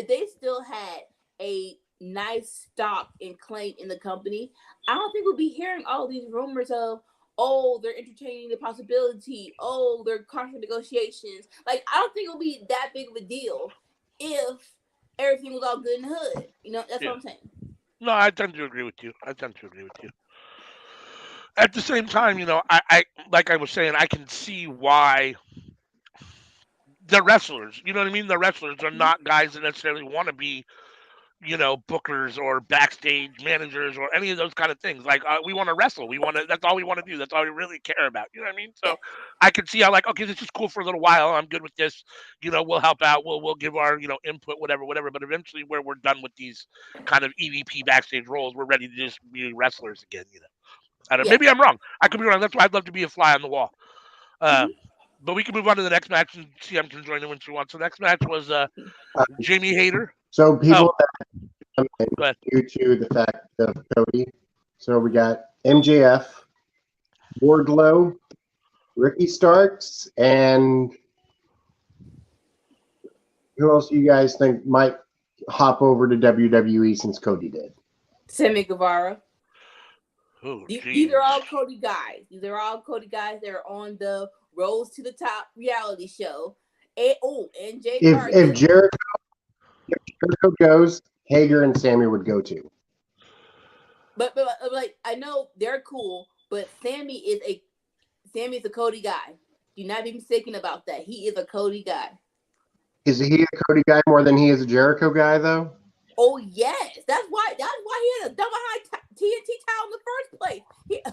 they still had a nice stock and claim in the company, I don't think we'll be hearing all these rumors of, oh, they're entertaining the possibility, oh, they're contract negotiations. Like, I don't think it'll be that big of a deal if everything was all good in the hood. That's what I'm saying. No, I tend to agree with you. At the same time, I like I was saying, I can see why the wrestlers, you know what I mean? The wrestlers are not guys that necessarily want to be, bookers or backstage managers or any of those kind of things. Like, we want to wrestle. That's all we want to do. That's all we really care about. You know what I mean? So I could see how, like, okay, this is cool for a little while. I'm good with this. We'll help out. We'll give our, input, whatever. But eventually where we're done with these kind of EVP backstage roles, we're ready to just be wrestlers again, I don't, maybe I'm wrong. I could be wrong. That's why I'd love to be a fly on the wall. But we can move on to the next match, and CM can join in when she wants. So the next match was Jamie Hayter. So people that due to the fact of Cody. So we got MJF, Wardlow, Ricky Starks, and who else do you guys think might hop over to WWE since Cody did? Sammy Guevara. Oh, these are all Cody guys. They're on the Rose to the Top reality show. And Jay if Jericho goes, Hager and Sammy would go too. But like, I know they're cool, but Sammy is a Cody guy. Do not be mistaken about that. He is a Cody guy. Is he a Cody guy more than he is a Jericho guy, though? Oh yes, that's why he had a double high TNT title in the first place.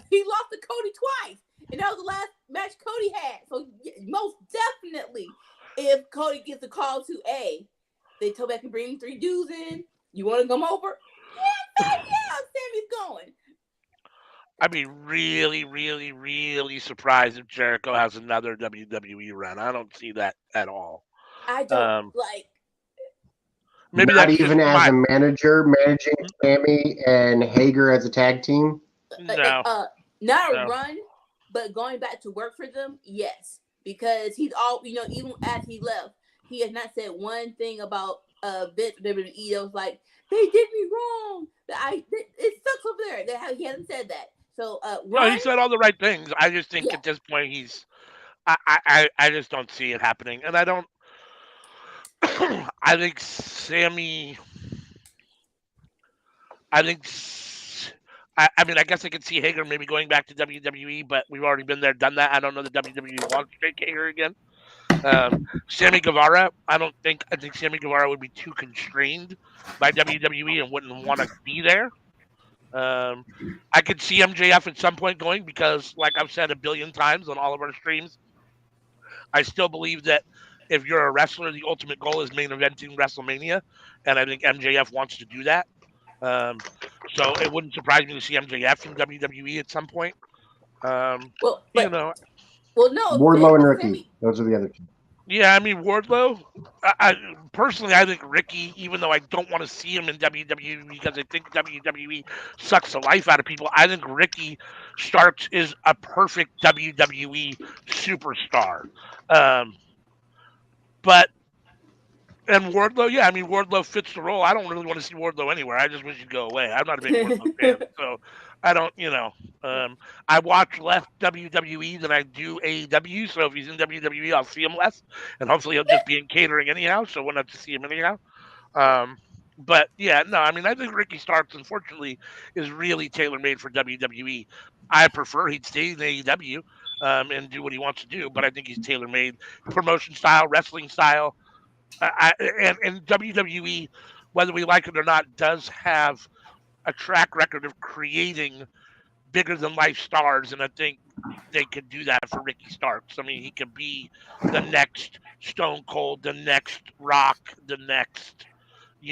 He lost to Cody twice, and that was the last match Cody had. So most definitely, if Cody gets a call to they told back and bring 3 dudes in. You want to come over? Yeah, Sammy's going. I'd be really, really, really surprised if Jericho has another WWE run. I don't see that at all. I don't like. Maybe not even as a manager, managing Sammy and Hager as a tag team. No, not a run, but going back to work for them, yes, because he's all even as he left, he has not said one thing about Vince WWE. It was like they did me wrong. It sucks over there. He hasn't said that. So no, he said all the right things. I just think at this point I just don't see it happening, and I don't. I think Sammy. I mean, I guess I could see Hager maybe going back to WWE, but we've already been there, done that. I don't know that WWE wants to take Hager again. Sammy Guevara, I think Sammy Guevara would be too constrained by WWE and wouldn't want to be there. I could see MJF at some point going because, like I've said a billion times on all of our streams, I still believe that if you're a wrestler, the ultimate goal is main eventing WrestleMania, and I think MJF wants to do that. So it wouldn't surprise me to see MJF in WWE at some point. Well, you know, no. Wardlow and Ricky. Those are the other two. Yeah, I mean Wardlow. I personally, I think Ricky, even though I don't want to see him in WWE because I think WWE sucks the life out of people, I think Ricky Starks is a perfect WWE superstar. But and Wardlow, yeah, I mean Wardlow fits the role. I don't really want to see Wardlow anywhere. I just wish he'd go away. I'm not a big Wardlow fan, so I don't, I watch less WWE than I do AEW. So if he's in WWE, I'll see him less, and hopefully he'll just be in catering anyhow. So we'll have to see him anyhow. But yeah, no, I mean I think Ricky Starks, unfortunately, is really tailor made for WWE. I prefer he'd stay in AEW and do what he wants to do, but I think he's tailor made, promotion style, wrestling style. And WWE, whether we like it or not, does have a track record of creating bigger than life stars, and I think they could do that for Ricky Starks. I mean, he could be the next Stone Cold, the next Rock, the next,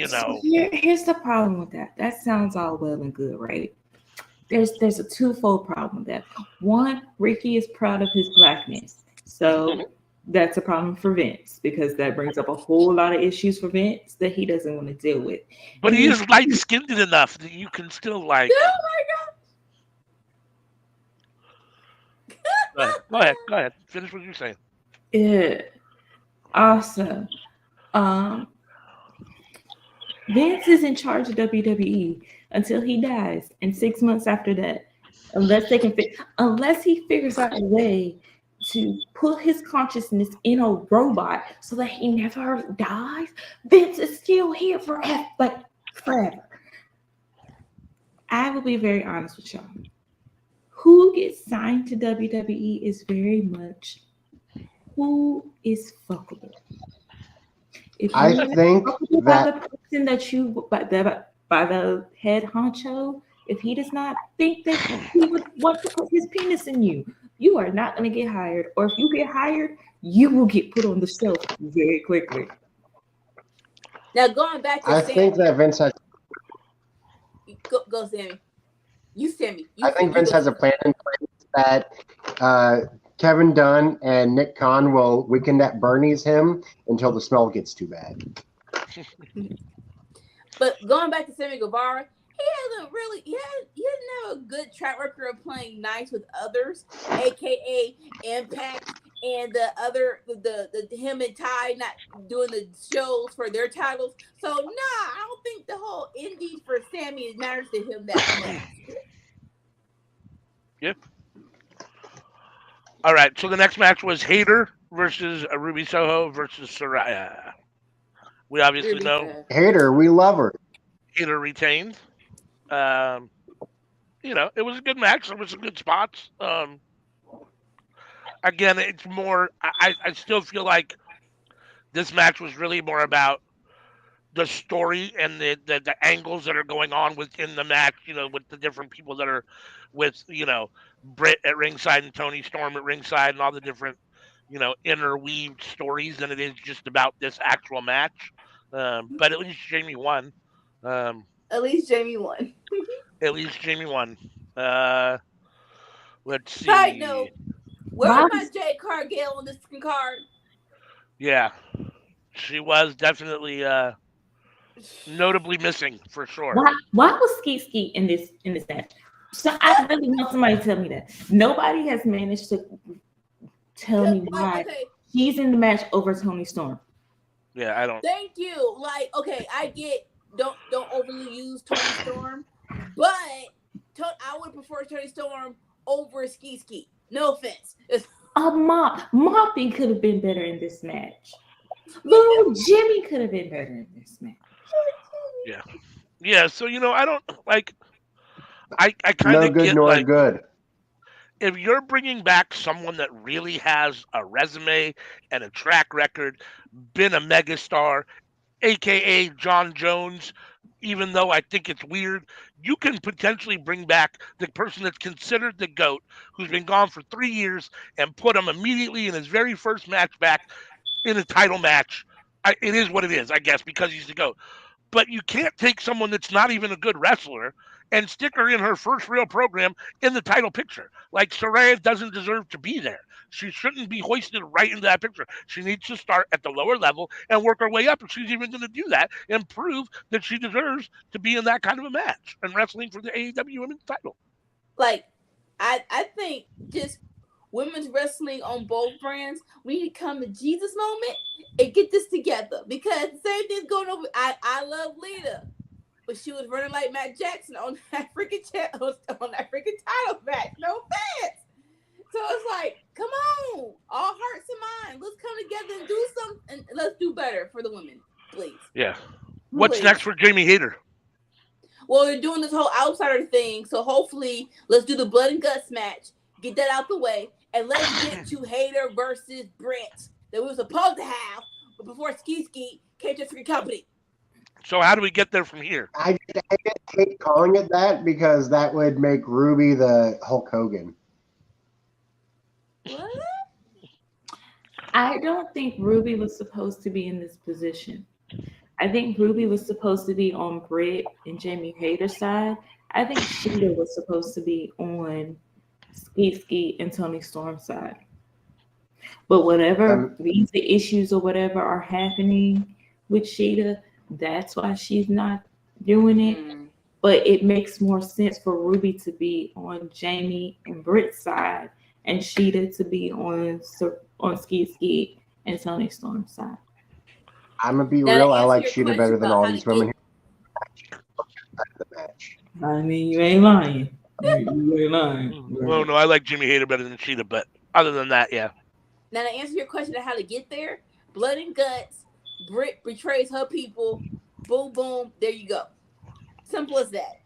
So here's the problem with that. That sounds all well and good, right? There's a twofold problem with that. One, Ricky is proud of his blackness, so that's a problem for Vince because that brings up a whole lot of issues for Vince that he doesn't want to deal with. But he is light-skinned enough that you can still like. Oh my God! Go ahead. Finish what you're saying. Yeah. Awesome. Vince is in charge of WWE until he dies, and 6 months after that, unless he figures out a way to put his consciousness in a robot so that he never dies, Vince is still here forever. I will be very honest with y'all. Who gets signed to WWE is very much who is fuckable. If I think by the person that you by the head honcho, if he does not think that he would want to put his penis in you, you are not going to get hired. Or if you get hired, you will get put on the shelf very quickly. Now going back to I Sammy. think that Vince has. Go Sammy. Sammy. I think Vince has a plan in place that Kevin Dunn and Nick Khan will weekend at Bernie's him until the smell gets too bad. But going back to Sammy Guevara, he doesn't have a good track record of playing nice with others, aka Impact and the him and Ty not doing the shows for their titles. So I don't think the whole indies for Sammy matters to him that much. Yep. All right, so the next match was Hayter versus Ruby Soho versus Saraya. We obviously know Hayter, we love her. Hayter retained. It was a good match. There was some good spots. Again, it's more. I still feel like this match was really more about the story and the angles that are going on within the match. With the different people that are with Britt at ringside and Tony Storm at ringside and all the different interweaved stories than it is just about this actual match. But at least Jamie won. At least Jamie won. Let's see. Side note, where was my Jade Cargill on this card? Yeah, she was definitely notably missing for sure. Why was Skeet in this match? So I really want somebody to tell me that. Nobody has managed to tell me why he's in the match over Tony Storm. Yeah, I don't. Thank you. I get don't overly use Tony Storm, but I would prefer Tony Storm over Ski. No offense. Moppy could have been better in this match. Little Jimmy could have been better in this match. Yeah. So I don't like. I kind of no good get nor good. If you're bringing back someone that really has a resume and a track record, been a megastar, aka John Jones, even though I think it's weird, you can potentially bring back the person that's considered the GOAT, who's been gone for 3 years, and put him immediately in his very first match back in a title match. It is what it is, I guess, because he's the GOAT. But you can't take someone that's not even a good wrestler and stick her in her first real program in the title picture. Like, Saraya doesn't deserve to be there. She shouldn't be hoisted right into that picture. She needs to start at the lower level and work her way up if she's even going to do that and prove that she deserves to be in that kind of a match and wrestling for the AEW Women's title. Like, I think just women's wrestling on both brands, we need to come to Jesus moment and get this together, because the same thing's going on. I love Lita, but she was running like Matt Jackson on that freaking title match. No offense. So it's like, come on, all hearts and minds. Let's come together and do something, and let's do better for the women, please. Yeah. What's next for Jamie Hayter? Well, they're doing this whole outsider thing, so hopefully let's do the blood and guts match, get that out the way, and let's get to Hayter versus Brent that we were supposed to have, but before Ski came to the freaking company. So how do we get there from here? I hate calling it that, because that would make Ruby the Hulk Hogan. What? I don't think Ruby was supposed to be in this position. I think Ruby was supposed to be on Britt and Jamie Hayter's side. I think Sheeta was supposed to be on Ski and Toni Storm's side. But whatever visa issues or whatever are happening with Sheeta, that's why she's not doing it. But it makes more sense for Ruby to be on Jamie and Britt's side, and Sheeta to be on Ski and Toni Storm's side. I'm gonna be real. I like Sheeta better than all these women. I mean, you ain't lying. You ain't lying. Well, no, I like Jimmy Hayter better than Sheeta, but other than that, yeah. Now, to answer your question of how to get there, blood and guts, Britt betrays her people, boom, boom, there you go. Simple as that.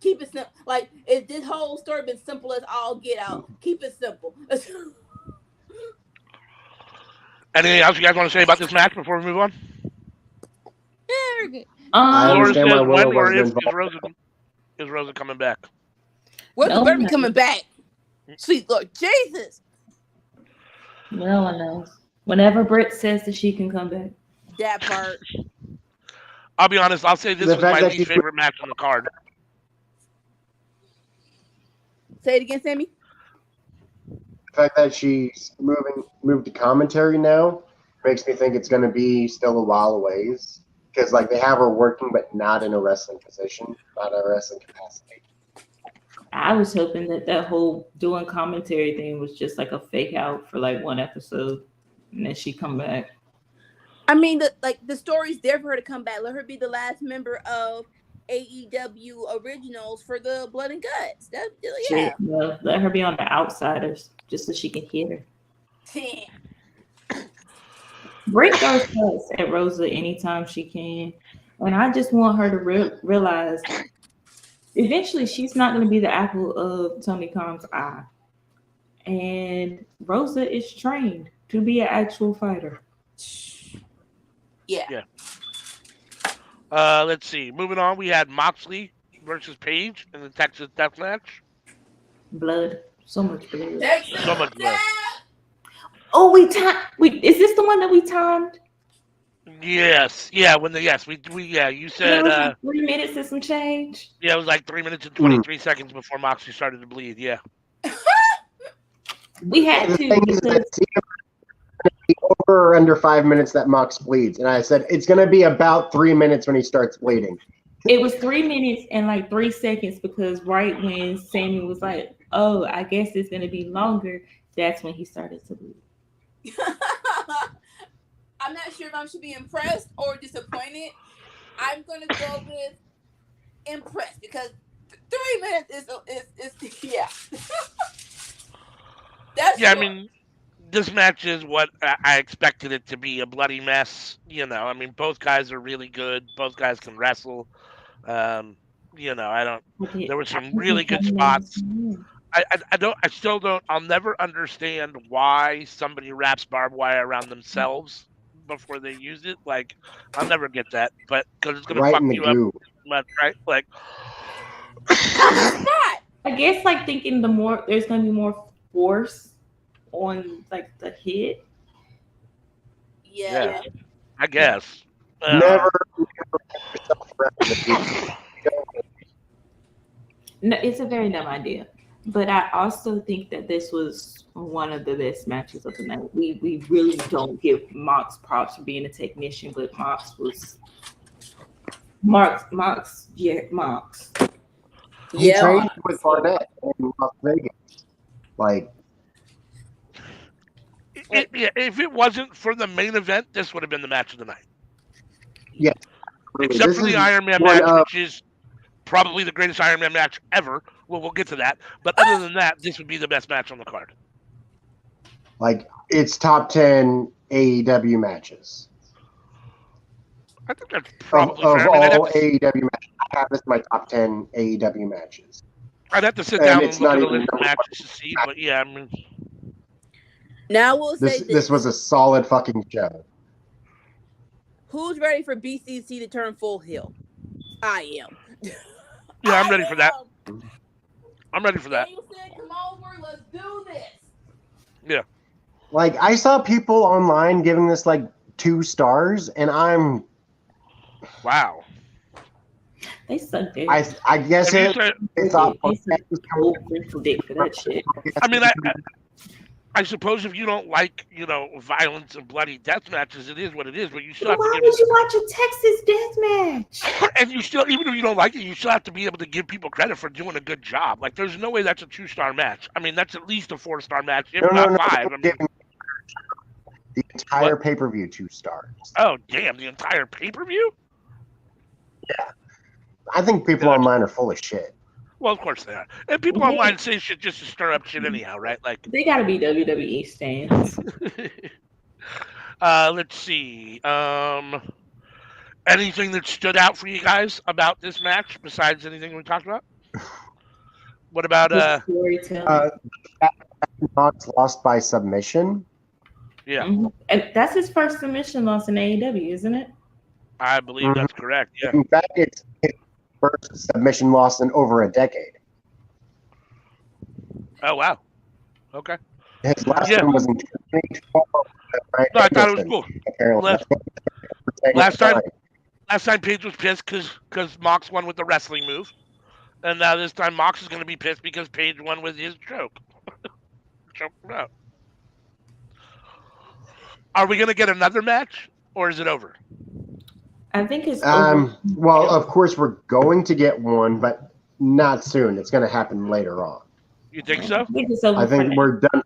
Keep it simple. Like, if this whole story been simple as all get out, keep it simple. Anything else you guys want to say about this match before we move on? Yeah, we're good. I Laura understand says why Willow when or wasn't is Rosa coming back? Well, better be coming back. Sweet Lord Jesus. No one knows. Whenever Britt says that she can come back. That part. I'll be honest. I'll say this was my least favorite match on the card. Say it again, Sammy. The fact that she's moved to commentary now makes me think it's going to be still a while away, because like they have her working, but not in a wrestling position, not a wrestling capacity. I was hoping that whole doing commentary thing was just like a fake out for like one episode, and then she come back. I mean, the story's there for her to come back. Let her be the last member of AEW Originals for the Blood and Guts. Yeah. Let her be on the Outsiders just so she can hear her. Britt goes nuts at Rosa anytime she can, and I just want her to realize eventually she's not going to be the apple of Tony Khan's eye, and Rosa is trained to be an actual fighter. Yeah. Let's see. Moving on, we had Moxley versus Paige in the Texas Death Match. Blood. So much blood. So much blood. Oh, we is this the one that we timed? Yes. Yeah. You said like 3 minutes and some change. Yeah, it was like 3 minutes and 23 seconds before Moxley started to bleed. Yeah. We had to. Over or under 5 minutes that Mox bleeds, and I said it's going to be about 3 minutes when he starts bleeding. It was 3 minutes and like 3 seconds, because right when Sammy was like, "Oh, I guess it's going to be longer," that's when he started to bleed. I'm not sure if I should be impressed or disappointed. I'm going to go with impressed, because 3 minutes is yeah. That's yeah. I mean, this match is what I expected it to be, a bloody mess. You know, I mean, both guys are really good. Both guys can wrestle. You know, there were some really good spots. I still don't, I'll never understand why somebody wraps barbed wire around themselves before they use it. Like, I'll never get that, but because it's going to fuck you up much, right? Like, I guess like thinking there's going to be more force on like the hit. Yeah. I guess. Never yourself around the people. No, it's a very dumb idea. But I also think that this was one of the best matches of the night. We really don't give Mox props for being a technician, but Mox. He Yeah. trained with Barnett in Las Vegas. Like, If it wasn't for the main event, this would have been the match of the night. yeah. Except This for the is Iron Man one match, of- which is probably the greatest Iron Man match ever. Well, we'll get to that. But other than that, this would be the best match on the card. Like, it's top 10 AEW matches. I think that's probably Of fair. I mean, all AEW matches, I have this in my top 10 AEW matches. I'd have to sit And down and it's look not at a even list of number matches to see. But yeah, I mean, Now we'll say This was a solid fucking show. Who's ready for BCC to turn full heel? I am. yeah, I'm ready for that. I'm ready for that. Daniel said, "Come over, let's do this." Yeah. Like, I saw people online giving this like 2 stars, and I'm Wow. They suck dick. I guess Have you it. said- They thought They suck whole grateful dick for that shit. I mean, I suppose if you don't like, violence and bloody death matches, it is what it is. But you still have to Why give would you watch a Texas death match? and you still, even if you don't like it, you still have to be able to give people credit for doing a good job. Like, there's no way that's a 2-star match. I mean, that's at least a 4-star match, if not 5. I mean, the entire pay-per-view 2 stars. oh damn, the entire pay-per-view. I think people online are full of shit. Well, of course they are, and people online say shit just to stir up shit anyhow, right? Like, They gotta be WWE stands. let's see. Anything that stood out for you guys about this match besides anything we talked about? What about Storytelling. Knox lost by submission. Yeah, And that's his first submission loss in AEW, isn't it? I believe that's correct. Yeah. In fact, it's his first submission loss in over a decade. Oh wow. Okay. His last one was in 2012. No, I thought it was cool. Apparently. Last time Paige was pissed because Mox won with the wrestling move, and now this time Mox is going to be pissed because Paige won with his choke. Choke him out. Are we going to get another match, or is it over? I think it's over. Well, of course we're going to get one, but not soon. It's going to happen later on. You think so? I think it's over. I think for we're done.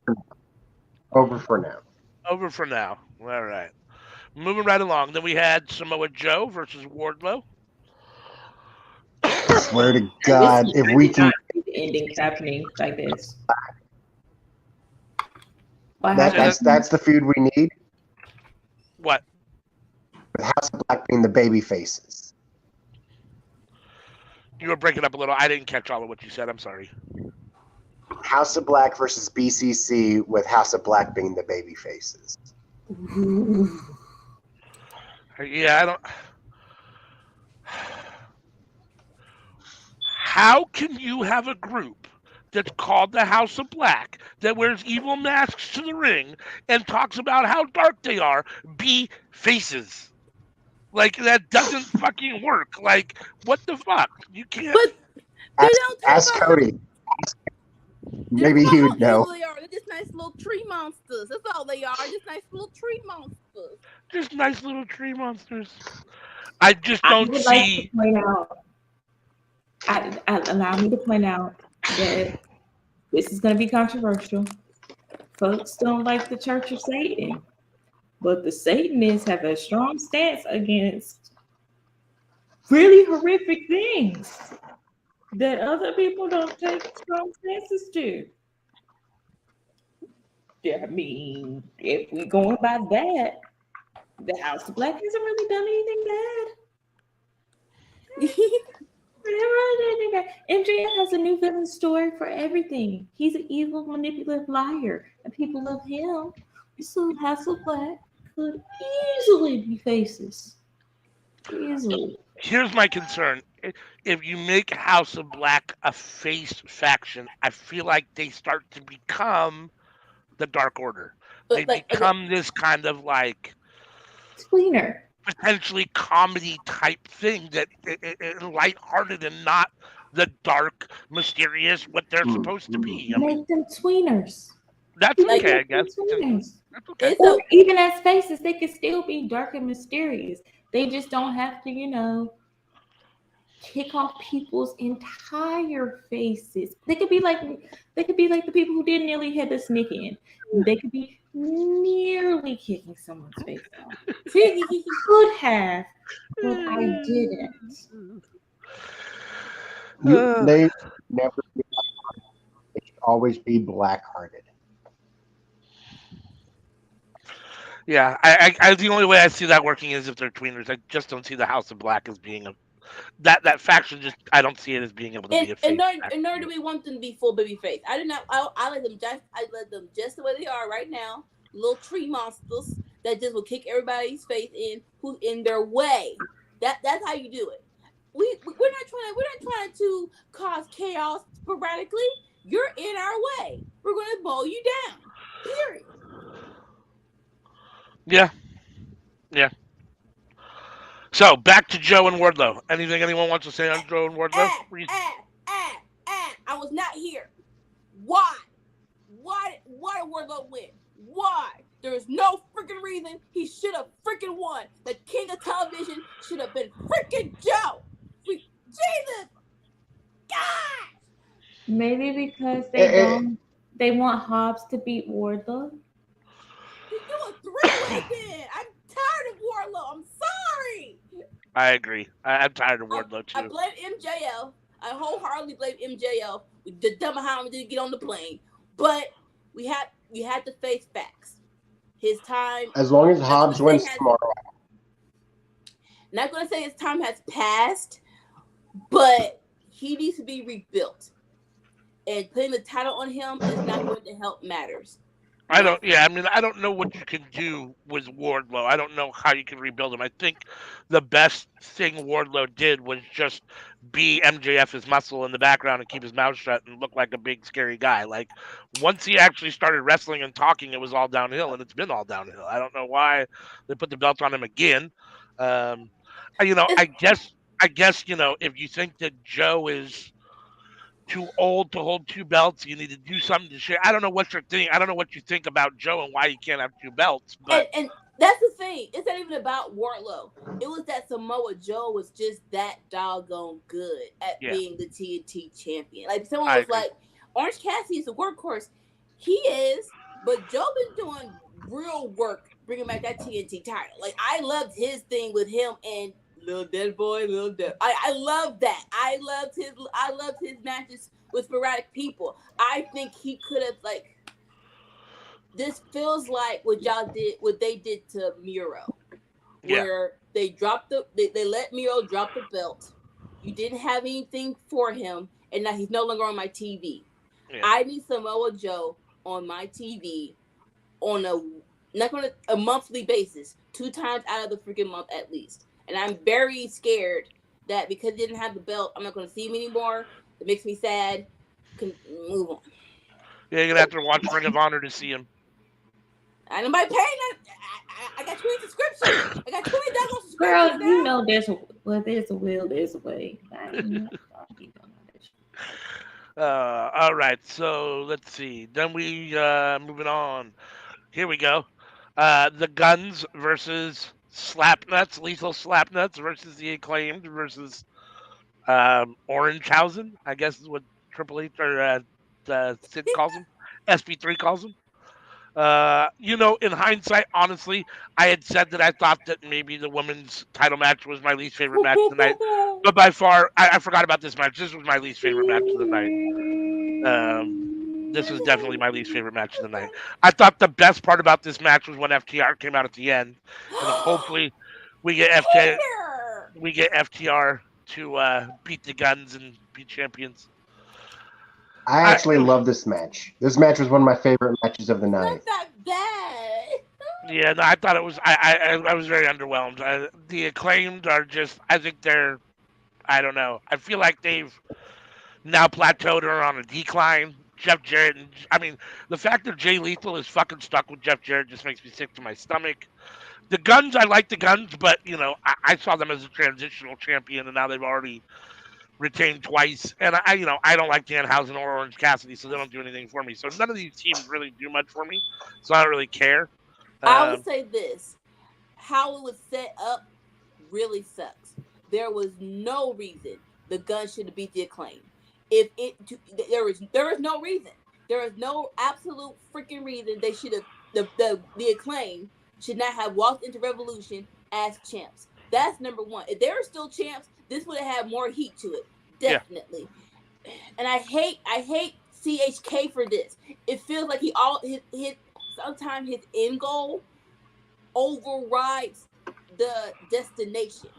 Over for now. Over for now. All right. Moving right along. Then we had Samoa Joe versus Wardlow. Swear to God, if we can. Endings happening like this. That's the feud we need. What? With House of Black being the baby faces. You were breaking up a little. I didn't catch all of what you said. I'm sorry. House of Black versus BCC with House of Black being the baby faces. Yeah, I don't. How can you have a group that's called the House of Black that wears evil masks to the ring and talks about how dark they are be faces? Like, that doesn't fucking work. Like, what the fuck? You can't. But they don't talk Ask about Cody. Maybe how you'd know. evil they are. They're just nice little tree monsters. That's all they are. Just nice little tree monsters. Just nice little tree monsters. I just don't see. Allow me to point out that this is going to be controversial. Folks don't like the Church of Satan, but the Satanists have a strong stance against really horrific things that other people don't take strong stances to. I mean, if we're going by that, the House of Black hasn't really done anything bad. MJF has a new villain story for everything. He's an evil, manipulative liar, and people love him. So House of Black could easily be faces. Easily. Here's my concern. If you make House of Black a face faction, I feel like they start to become the Dark Order. They become this kind of like tweener. potentially comedy type thing that lighthearted and not the dark, mysterious what they're supposed to be. I mean, Make them tweeners. that's Like, okay, I make them guess. tweeners. That's okay. Or even as faces, they could still be dark and mysterious. They just don't have to, kick off people's entire faces. They could be like the people who did nearly hit the sneak in. They could be nearly kicking someone's face off. Could have, but I didn't. They never be light-hearted. They should always be black-hearted. Yeah, I the only way I see that working is if they're tweeners. I just don't see the House of Black as being that faction. Just I don't see it as being able to be a face. And nor do we want them to be full baby face. I do not. I let them just the way they are right now. Little tree monsters that just will kick everybody's face in who's in their way. That's how you do it. We're not trying to cause chaos sporadically. You're in our way. We're going to bow you down. Period. Yeah. So back to Joe and Wardlow. Anything anyone wants to say on Joe and Wardlow? I was not here. Why? Why did Wardlow win? Why? There is no freaking reason he should have freaking won. The king of television should have been freaking Joe. Jesus! God! Maybe because they want Hobbs to beat Wardlow. You do a three-way then. I'm tired of Wardlow. I'm sorry. I agree. I'm tired of Wardlow too. I blame MJF. I wholeheartedly blame MJF. The dumb how he didn't get on the plane. But we had to face facts. His time. As long as Hobbs wins tomorrow. Not going to say his time has passed, but he needs to be rebuilt. And putting the title on him is not going to help matters. I don't know what you can do with Wardlow. I don't know how you can rebuild him. I think the best thing Wardlow did was just be MJF's muscle in the background and keep his mouth shut and look like a big scary guy. Like once he actually started wrestling and talking, it was all downhill, and it's been all downhill. I don't know why they put the belt on him again. I guess if you think that Joe is too old to hold two belts, you need to do something to share. I don't know what you're thinking. I don't know what you think about Joe and why you can't have two belts. But and that's the thing. It's not even about Wardlow. It was that Samoa Joe was just that doggone good at being the TNT champion. Like someone was like, Orange Cassidy is a workhorse. He is, but Joe been doing real work bringing back that TNT title. Like I loved his thing with him and Little Dead Boy, Little Dead. I love that. I loved his matches with sporadic people. I think he could have this feels like what they did to Miro. Where they let Miro drop the belt. You didn't have anything for him, and now he's no longer on my TV. Yeah. I need Samoa Joe on my TV on a monthly basis, 2 times out of the freaking month at least. And I'm very scared that because he didn't have the belt, I'm not going to see him anymore. It makes me sad. Move on. Yeah, you're going to have to watch Ring of Honor to see him. I nobody paying that. I got 20 subscriptions. I got 20 download subscriptions. Girl, you know there's a will, there's a way. All right, so let's see. Then we moving on. Here we go. The Guns versus Slapnuts, Lethal Slapnuts versus the Acclaimed versus Orangehausen, I guess is what Triple H or Sid calls him. SP3 calls him. In hindsight, honestly, I had said that I thought that maybe the women's title match was my least favorite match of the night. But by far, I forgot about this match. This was my least favorite match of the night. This was definitely my least favorite match of the night. I thought the best part about this match was when FTR came out at the end. And hopefully we get FTR to beat the Guns and be champions. I actually love this match. This match was one of my favorite matches of the night. Not that bad. Yeah, no, I thought it was. I was very underwhelmed. The Acclaimed are just. I think they're. I don't know. I feel like they've now plateaued or on a decline. Jeff Jarrett. The fact that Jay Lethal is fucking stuck with Jeff Jarrett just makes me sick to my stomach. The Guns, I like the Guns, but I saw them as a transitional champion, and now they've already retained twice. And I don't like Danhausen or Orange Cassidy, so they don't do anything for me. So none of these teams really do much for me, so I don't really care. I would say this: how it was set up really sucks. There was no reason the Guns should have beat the Acclaim. There is no reason. There is no absolute freaking reason they should have the Acclaim should not have walked into Revolution as champs. That's number one. If they were still champs, this would have had more heat to it. Definitely. Yeah. And I hate CHK for this. It feels like sometimes his end goal overrides the destination.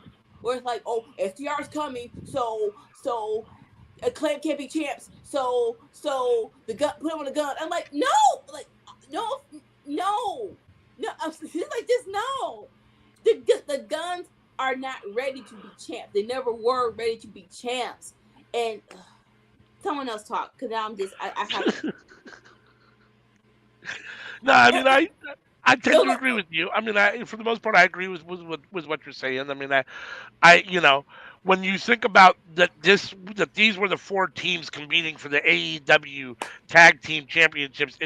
Where it's like, oh, FTR's coming, so Acclaim can't be champs. So the gun, put him on the gun. I'm like, no. I'm like this. No, the Guns are not ready to be champs. They never were ready to be champs. And someone else talk, because now I have. No, I mean I tend to agree with you. I mean, for the most part, I agree with what you're saying. I mean, I when you think about that these were the 4 teams competing for the AEW Tag Team Championships,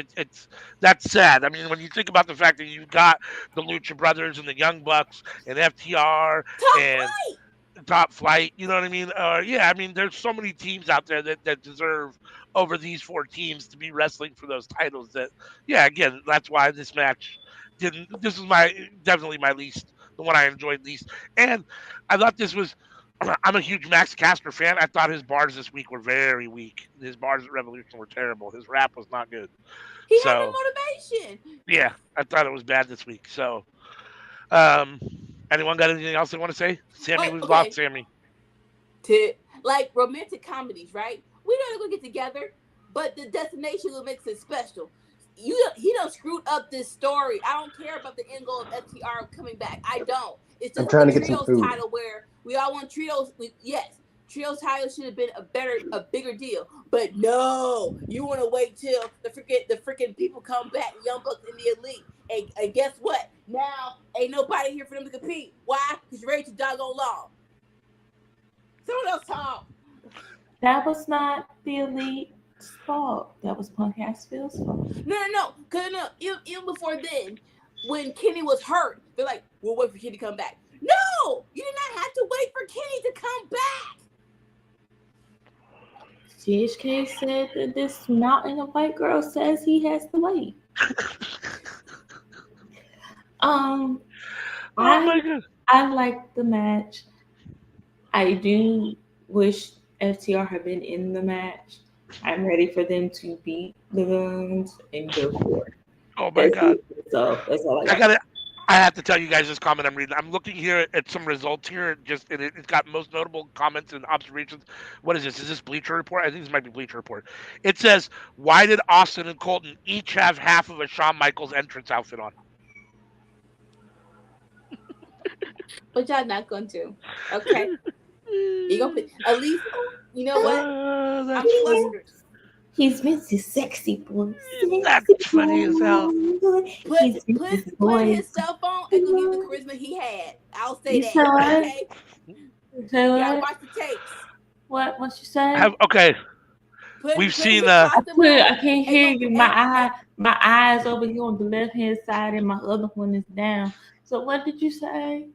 that's sad. I mean, when you think about the fact that you've got the Lucha Brothers and the Young Bucks and FTR and Top Flight, you know what I mean? I mean, there's so many teams out there that deserve over these 4 teams to be wrestling for those titles. Again, that's why this match didn't. This is definitely my least, the one I enjoyed least, and I thought this was. I'm a huge Max Caster fan. I thought his bars this week were very weak. His bars at Revolution were terrible. His rap was not good. He had no motivation. Yeah, I thought it was bad this week. So, anyone got anything else they want to say? Sammy, we've lost Sammy. Like romantic comedies, right? We know they're gonna get together, but the destination will make it special. He done screwed up this story. I don't care about the end goal of FTR coming back. I don't. It's just trying like to the get some trios food. title where we all want trios. Yes, trios title should have been a bigger deal. But no, you want to wait till the freaking people come back, Young Bucks in the Elite, and guess what? Now ain't nobody here for them to compete. Why? Because you're ready to doggone long. Someone else talk. That was not the Elite's fault. That was Punk Asheville's fault. No. Because even before then, when Kenny was hurt, they're like, we'll wait for Kenny to come back. No! You did not have to wait for Kenny to come back. GHK said that this mountain of white girl says he has to wait. Oh my God. I like the match. I do wish FTR had been in the match. I'm ready for them to beat the Guns and go for it. Oh my God. So that's all I got. I have to tell you guys this comment I'm reading. I'm looking here at some results here. It's got most notable comments and observations. What is this? Is this Bleacher Report? I think this might be Bleacher Report. It says, why did Austin and Colton each have half of a Shawn Michaels entrance outfit on? But y'all not going to. Okay. You gonna put, at least, you know what? I'm flustered. He's Mr. Sexy Boy. That's funny as hell. Put his cell phone and go give the charisma he had. I'll say that. Okay. Yeah, watch the tapes. What you say? Okay. We've seen. I can't hear you. My eyes over here on the left hand side, and my other one is down. So what did you say?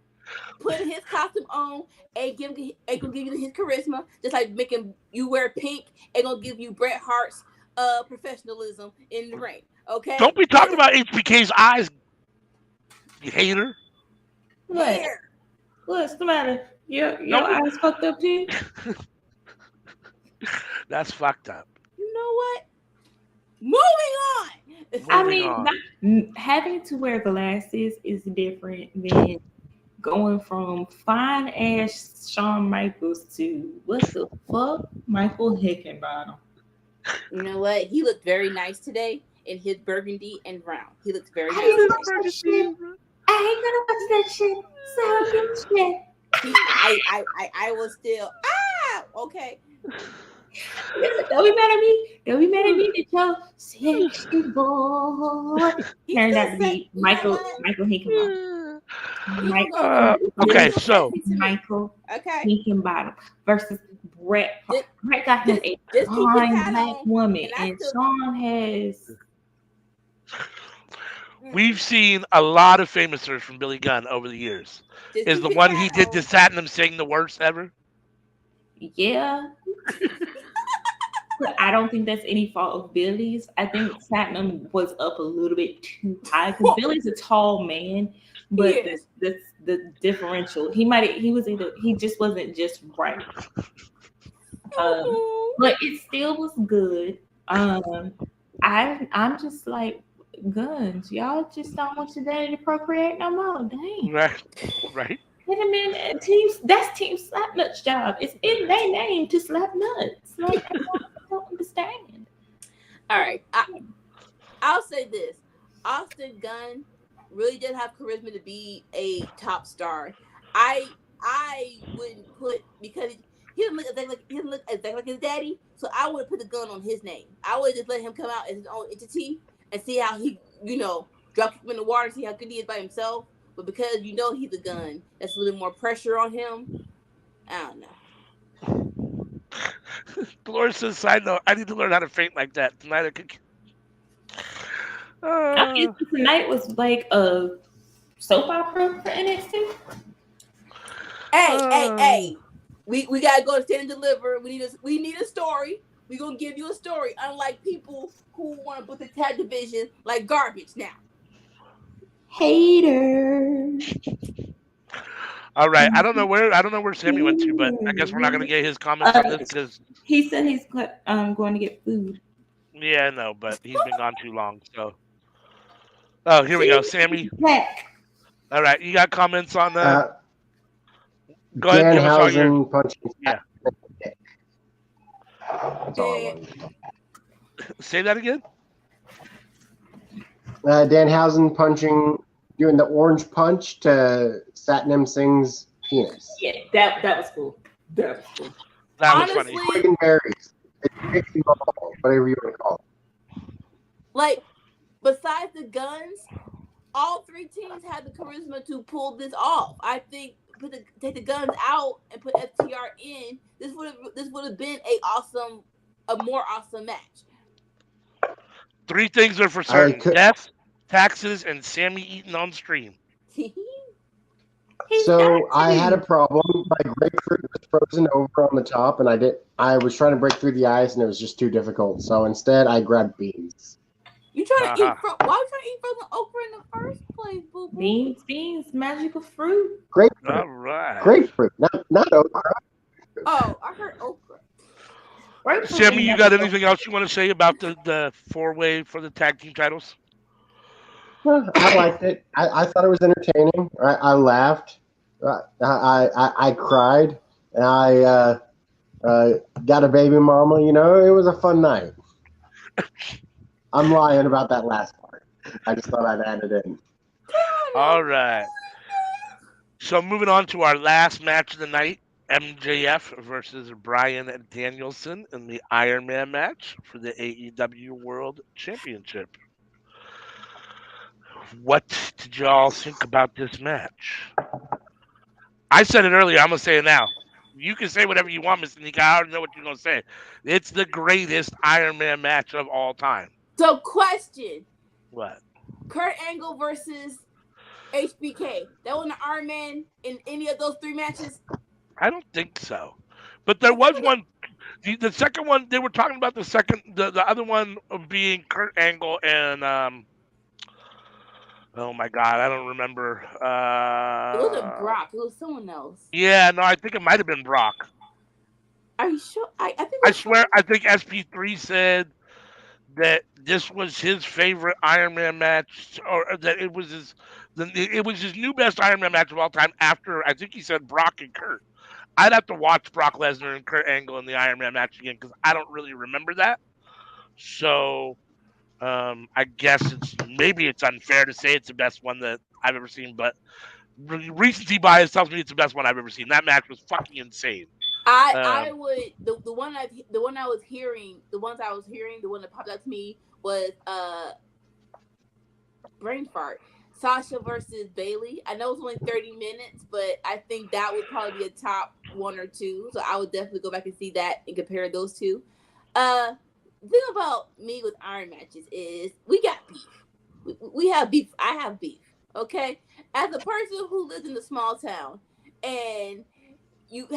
Putting his costume on and gonna give you his charisma, just like making you wear pink and gonna give you Bret Hart's professionalism in the ring. Okay. Don't be talking about HBK's eyes, you hater. What's the matter? Your eyes fucked up too? That's fucked up. You know what? Moving on. Having to wear glasses is different than going from fine ass Shawn Michaels to what the fuck, Michael Hickenbottom. You know what? He looked very nice today in his burgundy and brown. He looked very nice. I ain't gonna watch that shit. So good shit. I was still okay. Don't be mad at me. That your sexy boy turned out to be Michael Hickenbottom. Okay, so Michael okay. Hickenbottom versus Brett. Brett got him a just keep your fine hat black on, woman, and and Sean has. we've seen a lot of famouses from Billy Gunn over the years. Just Is keep the your one hat he did on. to Satnam sing the worst ever? Yeah. But I don't think that's any fault of Billy's. I think Satnam was up a little bit too high because Billy's a tall man, but the differential. He just wasn't just right. But it still was good. I'm just like, guns. Y'all just don't want your daddy to procreate no more. Dang. Right. Wait a minute, that's Team Slapnut's job. It's in their name to slap nuts. Like, I don't understand. All right, I'll say this: Austin Gunn really did have charisma to be a top star. I wouldn't put because he doesn't look exactly like his daddy, so I would put the gun on his name. I would just let him come out as his own entity and see how he, drop him in the water, see how good he is by himself. But because he's a gun, that's a little more pressure on him. I don't know. Dolores says, side note, I need to learn how to faint like that. Tonight I could. Tonight was like a soap opera for NXT. Hey. We gotta go to Stand and Deliver. We need a story. We're gonna give you a story, unlike people who want to put the tag division like garbage now. Hater. All right, I don't know where Sammy went to, but I guess we're not gonna get his comments on this because he said he's going to get food. Yeah, I know, but he's been gone too long. So, here we go, Sammy. All right, you got comments on that? Go ahead, give us all your punching. Yeah. That's all I wanted. Say that again. Danhausen doing the orange punch to Satnam Singh's penis. Yeah, that was cool. That was funny. Friggin' berries. It's whatever you want to call it. Like, besides the Guns, all three teams had the charisma to pull this off. I think take the Guns out and put FTR in. This would have been a more awesome match. 3 things are for certain: death, taxes, and Sammy eating on stream. So I had a problem. My grapefruit was frozen over on the top, and I was trying to break through the ice, and it was just too difficult. So instead, I grabbed beans. You trying to eat? Why would you trying to eat frozen okra in the first place, boo boo? Beans, magical fruit. Grapefruit. All right. Grapefruit, not okra. Oh, I heard okra. Sammy, you got anything else you want to say about the 4-way for the tag team titles? Well, I liked it. I thought it was entertaining. I laughed. I cried. And I got a baby mama. It was a fun night. I'm lying about that last part. I just thought I'd add it in. All right. So moving on to our last match of the night, MJF versus Bryan Danielson in the Iron Man match for the AEW World Championship. What did y'all think about this match? I said it earlier. I'm going to say it now. You can say whatever you want, Mr. Nika. I already know what you're going to say. It's the greatest Iron Man match of all time. So, question. What? Kurt Angle versus HBK. That wasn't an Iron Man in any of those 3 matches? I don't think so. But there was one. The second one, they were talking about the other one being Kurt Angle and, oh my God, I don't remember. It wasn't Brock. It was someone else. Yeah, no, I think it might have been Brock. Are you sure? I swear, I think SP3 said that this was his favorite Iron Man match, or that it was his new best Iron Man match of all time. After I think he said Brock and Kurt. I'd have to watch Brock Lesnar and Kurt Angle in the Iron Man match again because I don't really remember that. So I guess maybe it's unfair to say it's the best one that I've ever seen, but recency bias tells me it's the best one I've ever seen. That match was fucking insane. I would the one I was hearing, the one that popped up to me was brain fart. Sasha versus Bailey. I know it's only 30 minutes, but I think that would probably be a top 1 or 2. So I would definitely go back and see that and compare those two. The thing about me with iron matches is we got beef. We have beef. I have beef. Okay, as a person who lives in a small town, and you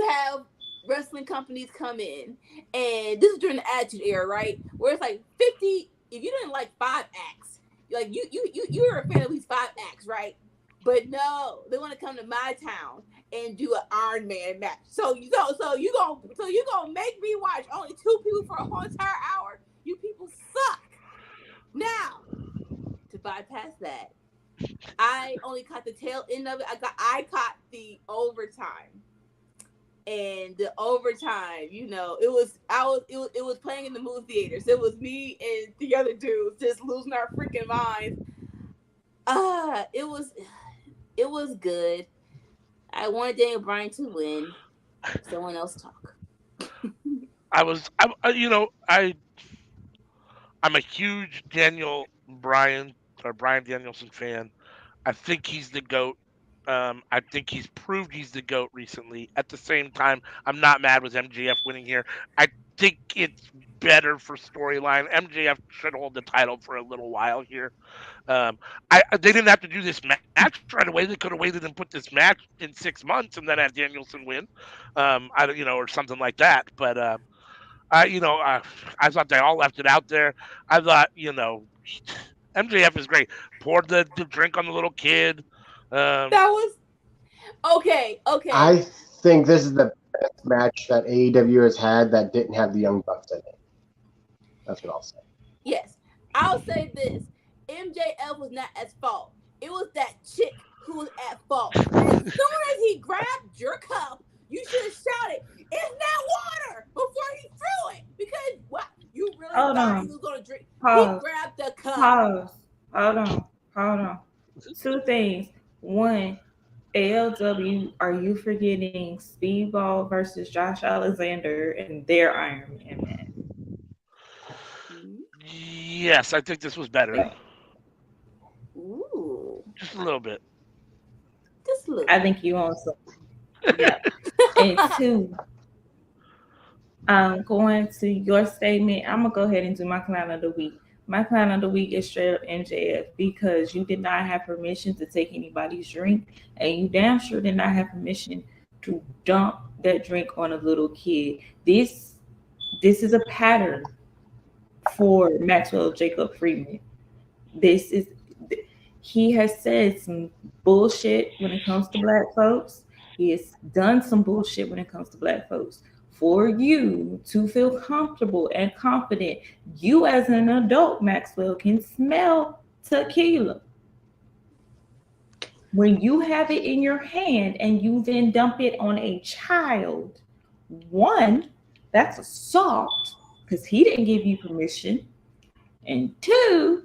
have wrestling companies come in, and this is during the Attitude Era, right? Where it's like 50. If you didn't like 5 acts, like you're a fan of at least 5 acts, right? But no, they want to come to my town and do an Iron Man match. So you gonna make me watch only 2 people for a whole entire hour? You people suck. Now, to bypass that, I only caught the tail end of it. I caught the overtime. And the overtime, it was playing in the movie theaters. It was me and the other dudes just losing our freaking minds. It was good. I wanted Daniel Bryan to win. Someone else talk. I'm a huge Daniel Bryan or Bryan Danielson fan. I think he's the GOAT. I think he's proved he's the GOAT recently. At the same time, I'm not mad with MJF winning here. I think it's better for storyline. MJF should hold the title for a little while here. They didn't have to do this match right away. They could have waited and put this match in 6 months and then have Danielson win, or something like that. But I thought they all left it out there. I thought, MJF is great. Poured the drink on the little kid. That was okay. I think this is the best match that AEW has had that didn't have the Young Bucks in it. That's what I'll say. Yes. I'll say this. MJF was not at fault. It was that chick who was at fault. As soon as he grabbed your cup, you should have shouted, "It's not water!" before he threw it. Because what? You really thought he was going to drink. Pause. He grabbed the cup. Hold on. 2 things. 1, ALW, are you forgetting Speedball versus Josh Alexander and their Iron Man match? Yes, I think this was better. Yeah. Ooh. Just a little bit. Just a little. I think you on something. Yeah. And 2, going to your statement, I'm going to go ahead and do my clown of the week. My clown of the week is straight up MJF because you did not have permission to take anybody's drink, and you damn sure did not have permission to dump that drink on a little kid. This is a pattern for Maxwell Jacob Friedman. He has said some bullshit when it comes to Black folks. He has done some bullshit when it comes to Black folks. For you to feel comfortable and confident, you as an adult, Maxwell, can smell tequila. When you have it in your hand and you then dump it on a child, 1, that's assault because he didn't give you permission. And 2,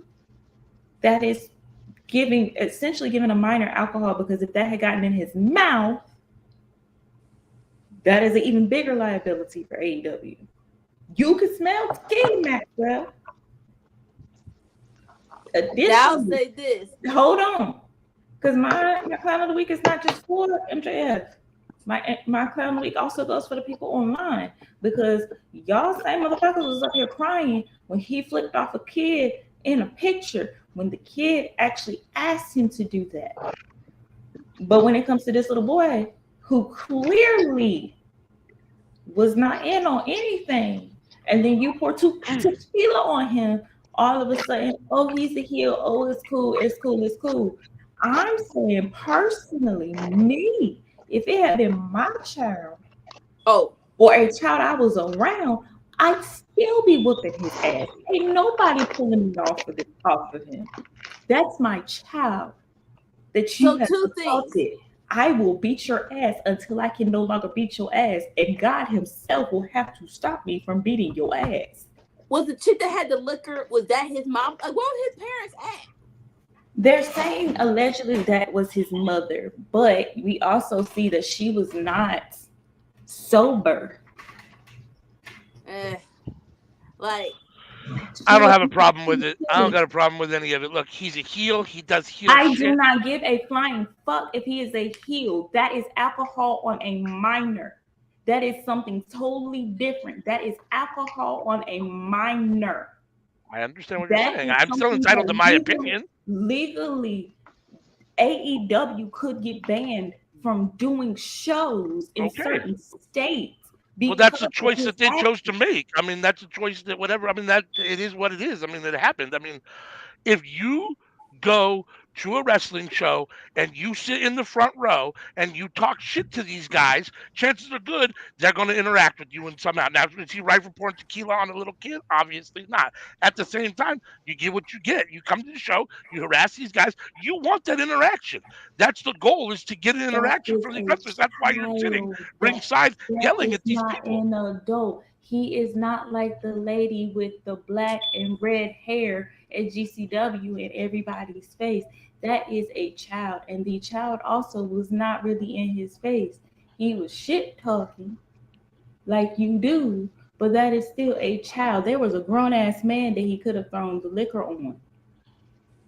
that is essentially giving a minor alcohol, because if that had gotten in his mouth, that is an even bigger liability for AEW. You can smell tequila, Maxwell. I'll say this. Hold on. Because my clown of the week is not just for MJF. My clown of the week also goes for the people online. Because y'all same motherfuckers was up here crying when he flipped off a kid in a picture when the kid actually asked him to do that. But when it comes to this little boy who clearly was not in on anything, and then you pour tequila on him, all of a sudden, oh, he's a heel, oh, it's cool. I'm saying personally, me, if it had been my child, or a child I was around, I'd still be whooping his ass. Ain't nobody pulling me off of him. That's my child that you have assaulted. I will beat your ass until I can no longer beat your ass, and God himself will have to stop me from beating your ass. Was the chick that had the liquor, was that his mom? Like, what was his parents at? They're saying allegedly that was his mother, but we also see that she was not sober. I don't have a problem with it. I don't got a problem with any of it. Look, he's a heel. He does heel I shit. do not give a flying fuck if he is a heel. That is alcohol on a minor. That is something totally different. That is alcohol on a minor. I understand what you're saying. I'm still entitled to my opinion. Legally, AEW could get banned from doing shows in certain states. Well, that's a choice that they chose to make. I mean, that's a choice that whatever. I mean, that it is what it is. I mean, it happened. I mean, if you go to a wrestling show and you sit in the front row and you talk shit to these guys, chances are good they're going to interact with you in somehow. Now, is he right for pouring tequila on a little kid? Obviously not. At the same time, you get what you get. You come to the show, you harass these guys. You want that interaction. That's the goal, is to get an interaction from these wrestlers. That's why you're sitting ringside yelling at these people. An adult. He is not like the lady with the black and red hair at GCW in everybody's face. That is a child, and the child also was not really in his face. He was shit talking like you do, but that is still a child. There was a grown-ass man that he could have thrown the liquor on,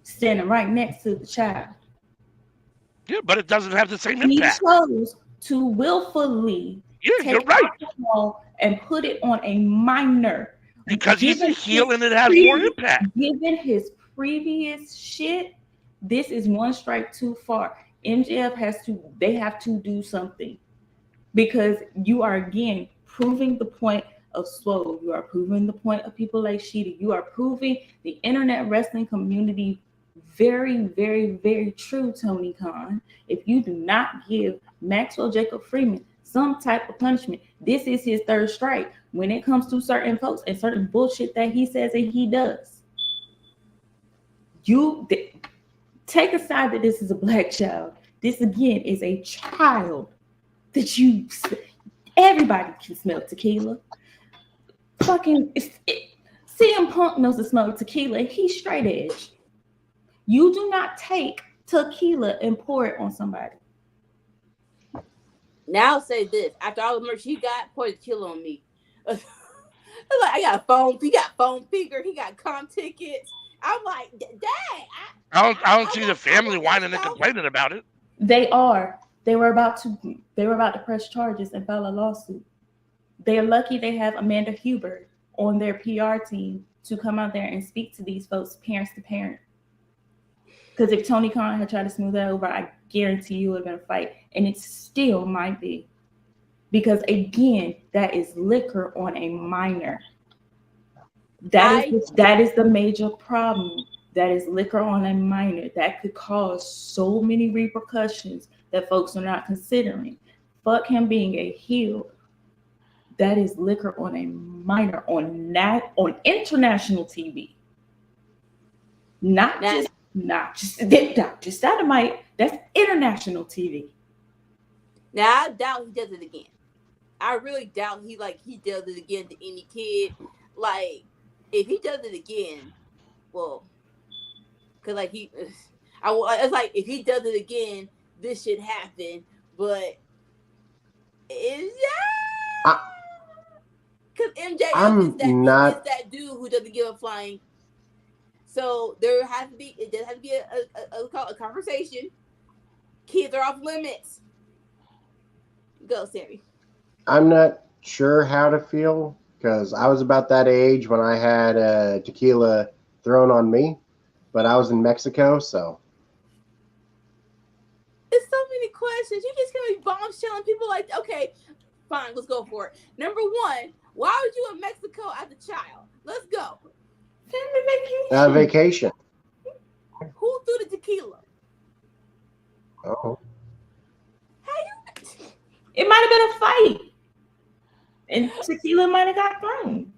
standing right next to the child. Yeah, but it doesn't have the same impact. He chose to willfully take alcohol and put it on a minor. Because he's a heel and it has more impact. Given his previous shit, this is one strike too far. MJF have to do something. Because you are, again, proving the point of Swole. You are proving the point of people like Sheeta. You are proving the internet wrestling community very, very, very true, Tony Khan. If you do not give Maxwell Jacob Freeman some type of punishment, this is his third strike when it comes to certain folks and certain bullshit that he says and he does. You take aside that this is a black child. This, again, is a child that everybody can smell tequila. Fucking CM Punk knows to smell tequila. He's straight edge. You do not take tequila and pour it on somebody. Now I'll say this: after all the merch he got, pour tequila on me. Like, I got a phone. He got phone figure. He got comp tickets. I'm like, dang. I don't see the family whining and complaining about it. They are. They were about to press charges and file a lawsuit. They are lucky they have Amanda Hubert on their PR team to come out there and speak to these folks, parents to parent. Because if Tony Khan had tried to smooth that over, I guarantee you it would have been a fight. And it still might be. Because, again, that is liquor on a minor. That is the major problem. That is liquor on a minor. That could cause so many repercussions that folks are not considering. Fuck him being a heel. That is liquor on a minor on international TV. Not just Dynamite. That's international TV. Now I doubt he does it again. I really doubt he does it again to any kid. Like, if he does it again, well, because it's like if he does it again, this should happen. But is that? Because MJF is that dude who doesn't give a flying. So there has to be a conversation. Kids are off limits. Go, Sammy. I'm not sure how to feel because I was about that age when I had tequila thrown on me, but I was in Mexico, so. It's so many questions. You just gonna be bombshelling people like, okay, fine, let's go for it. Number one, why was you in Mexico as a child? Let's go. Family vacation. Vacation. Who threw the tequila? Oh. It might have been a fight. And tequila might have got thrown.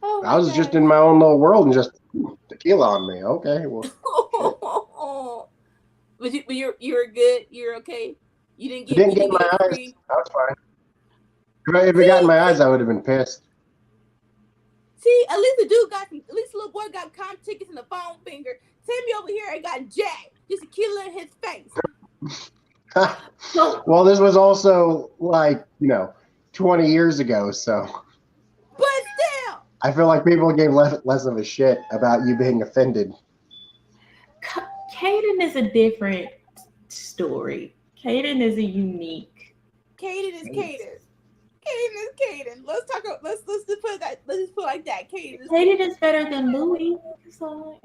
I was just in my own little world and just tequila on me. Okay. Well. But you're good. You're okay. You didn't get my eyes. Free. That was fine. If it got in my eyes, I would have been pissed. See, at least the little boy got comp tickets in the phone finger. Sammy over here ain't got jack. Just tequila in his face. Well, this was also 20 years ago, so. But still, I feel like people gave less of a shit about you being offended. Caden is a different story. Caden is a unique. Caden is Caden. Caden is Caden. Let's just put it that. Let's just put it like that. Caden is better than Louis. So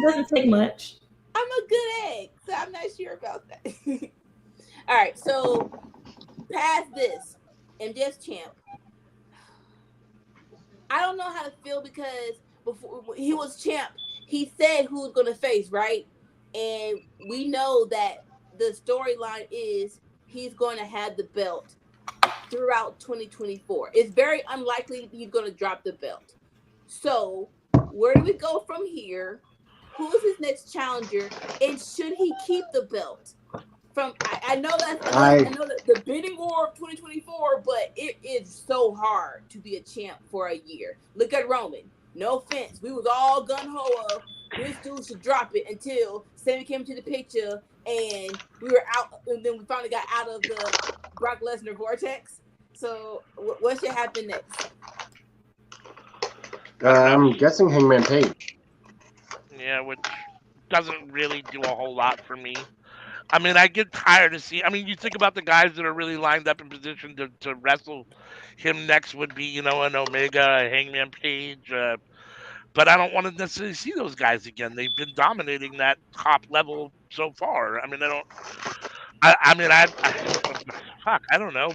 doesn't take much. I'm a good egg, so I'm not sure about that. All right, so past this, MJF's champ. I don't know how to feel because before he was champ, he said who was going to face, right? And we know that the storyline is he's going to have the belt throughout 2024. It's very unlikely he's going to drop the belt. So where do we go from here? Who is his next challenger? And should he keep the belt? I know that the bidding war of 2024, but it is so hard to be a champ for a year. Look at Roman. No offense, we was all gun ho of this dude should drop it until Sammy came into the picture and we were out, and then we finally got out of the Brock Lesnar vortex. So what should happen next? I'm guessing Hangman Page. Yeah, which doesn't really do a whole lot for me. I mean, I get tired of seeing. I mean, you think about the guys that are really lined up in position to wrestle him next would be, an Omega, a Hangman Page, but I don't want to necessarily see those guys again. They've been dominating that top level so far. I mean, I don't know.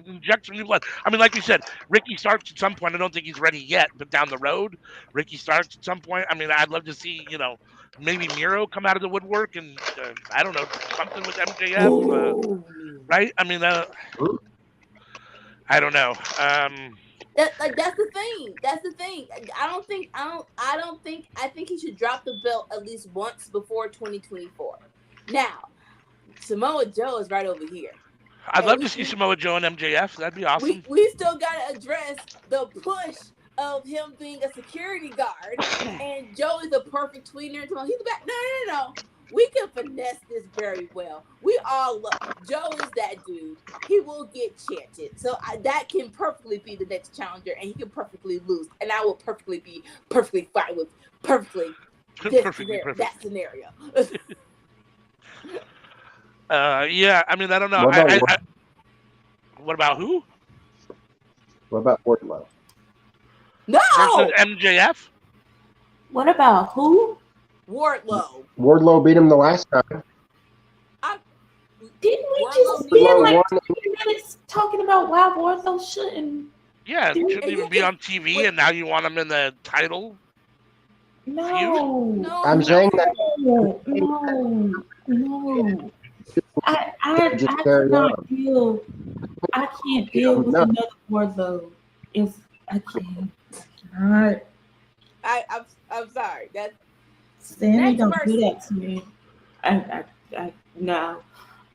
Inject some new blood. I mean, like you said, Ricky Starks at some point. I don't think he's ready yet, but down the road, Ricky Starks at some point. I mean, I'd love to see, maybe Miro come out of the woodwork and I don't know, something with MJF, right? I mean, I don't know. That's the thing. That's the thing. I think he should drop the belt at least once before 2024. Now, Samoa Joe is right over here. I'd love to see Samoa Joe and MJF. That'd be awesome. We still got to address the push of him being a security guard, and Joe is a perfect tweener. He's the back. No. We can finesse this very well. We all love Joe is that dude. He will get chanted. So that can perfectly be the next challenger, and he can perfectly lose. And I will perfectly fine with that scenario. Yeah, I mean, I don't know. What about who? What about Wardlow? No! Versus MJF? What about who? Wardlow. Wardlow beat him the last time. Didn't we just spend like 20 minutes talking about why Wardlow shouldn't? Yeah, shouldn't even be on TV, and now you want him in the title? No. I'm saying that. No. I cannot deal. I can't deal with another Wardlow. I can't. I'm sorry. That's Sammy don't do that to me. No.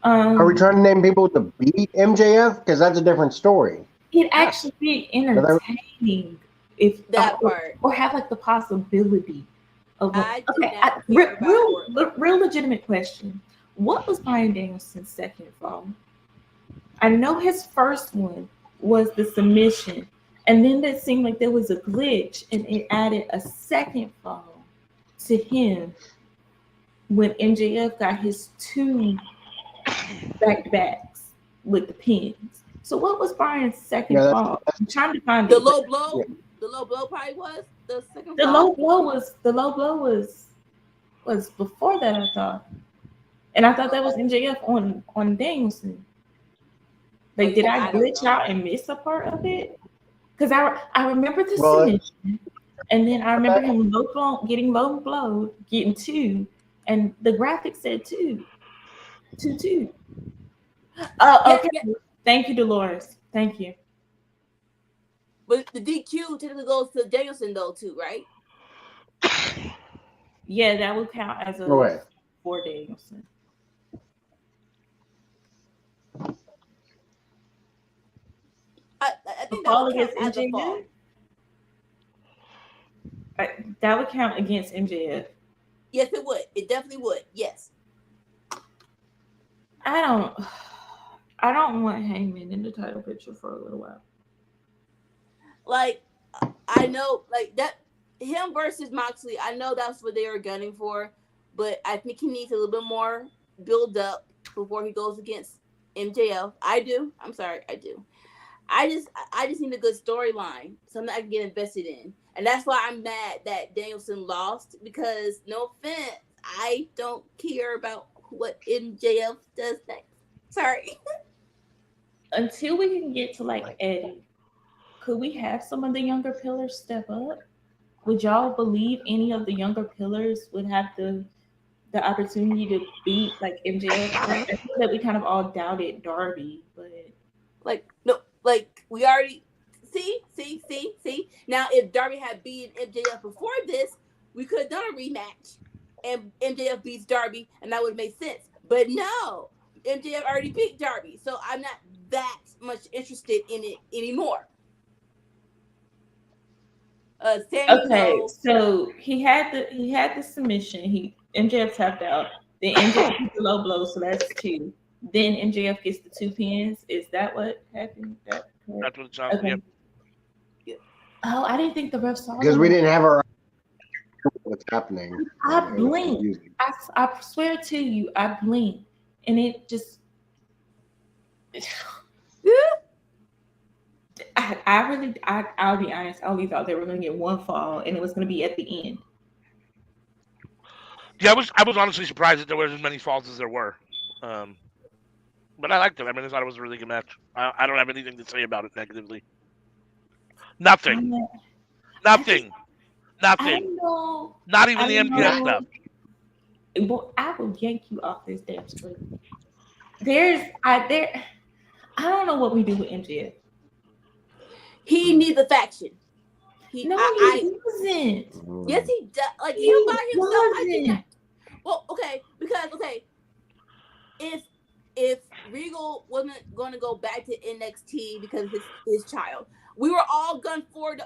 Are we trying to name people to beat MJF? Because that's a different story. It'd actually be entertaining if that part, or have like the possibility of. Real legitimate question. What was Bryan Danielson's second fall? I know his first one was the submission, and then it seemed like there was a glitch, and it added a second fall to him when MJF got his 2 back-to-backs with the pins. So what was Bryan's second fall? I'm trying to find the low blow. Yeah. The low blow probably was the second. The low blow was before that, I thought. And I thought that was MJF on Danielson. Like, did I glitch out and miss a part of it? Because I remember the submission, and then I remember him getting low blow, getting 2, and the graphic said 2. Okay. Yeah. Thank you, Dolores. Thank you. But the DQ typically goes to Danielson though too, right? Yeah, that would count as a for Danielson. I think that would count as a fall. That would count against MJF. Yes, it would. It definitely would. Yes. I don't want Hangman in the title picture for a little while. Like, I know, like that him versus Moxley. I know that's what they are gunning for, but I think he needs a little bit more build up before he goes against MJF. I do. I'm sorry, I do. I just need a good storyline, something I can get invested in, and that's why I'm mad that Danielson lost. Because no offense, I don't care about what MJF does next. Sorry. Until we can get to like Eddie, could we have some of the younger pillars step up? Would y'all believe any of the younger pillars would have the opportunity to beat like MJF? I think that we kind of all doubted Darby, but like no, like we already see. Now, if Darby had beaten MJF before this, we could have done a rematch, and MJF beats Darby, and that would have made sense. But no, MJF already beat Darby, so I'm not that much interested in it anymore. okay, so he had the submission. MJF tapped out. Then MJF gets the low blow, so that's 2. Then MJF gets the 2 pins. Is that what happened? That's what it sounds like. Yep. Oh, I didn't think the ref saw because we didn't have our what's happening. I blinked. I swear to you, I blinked, and it just. I'll be honest. I only thought they were going to get one fall, and it was going to be at the end. Yeah, I was honestly surprised that there were as many falls as there were. But I liked it. I mean, I thought it was a really good match. I don't have anything to say about it negatively. Nothing. Nothing. Nothing. Not even the MJF stuff. Well, I will yank you off this damn screen. I don't know what we do with MJF. He needs a faction. He doesn't. Yes, he does. Like him by himself. Well, because if Regal wasn't going to go back to NXT because of his child, we were all gun for the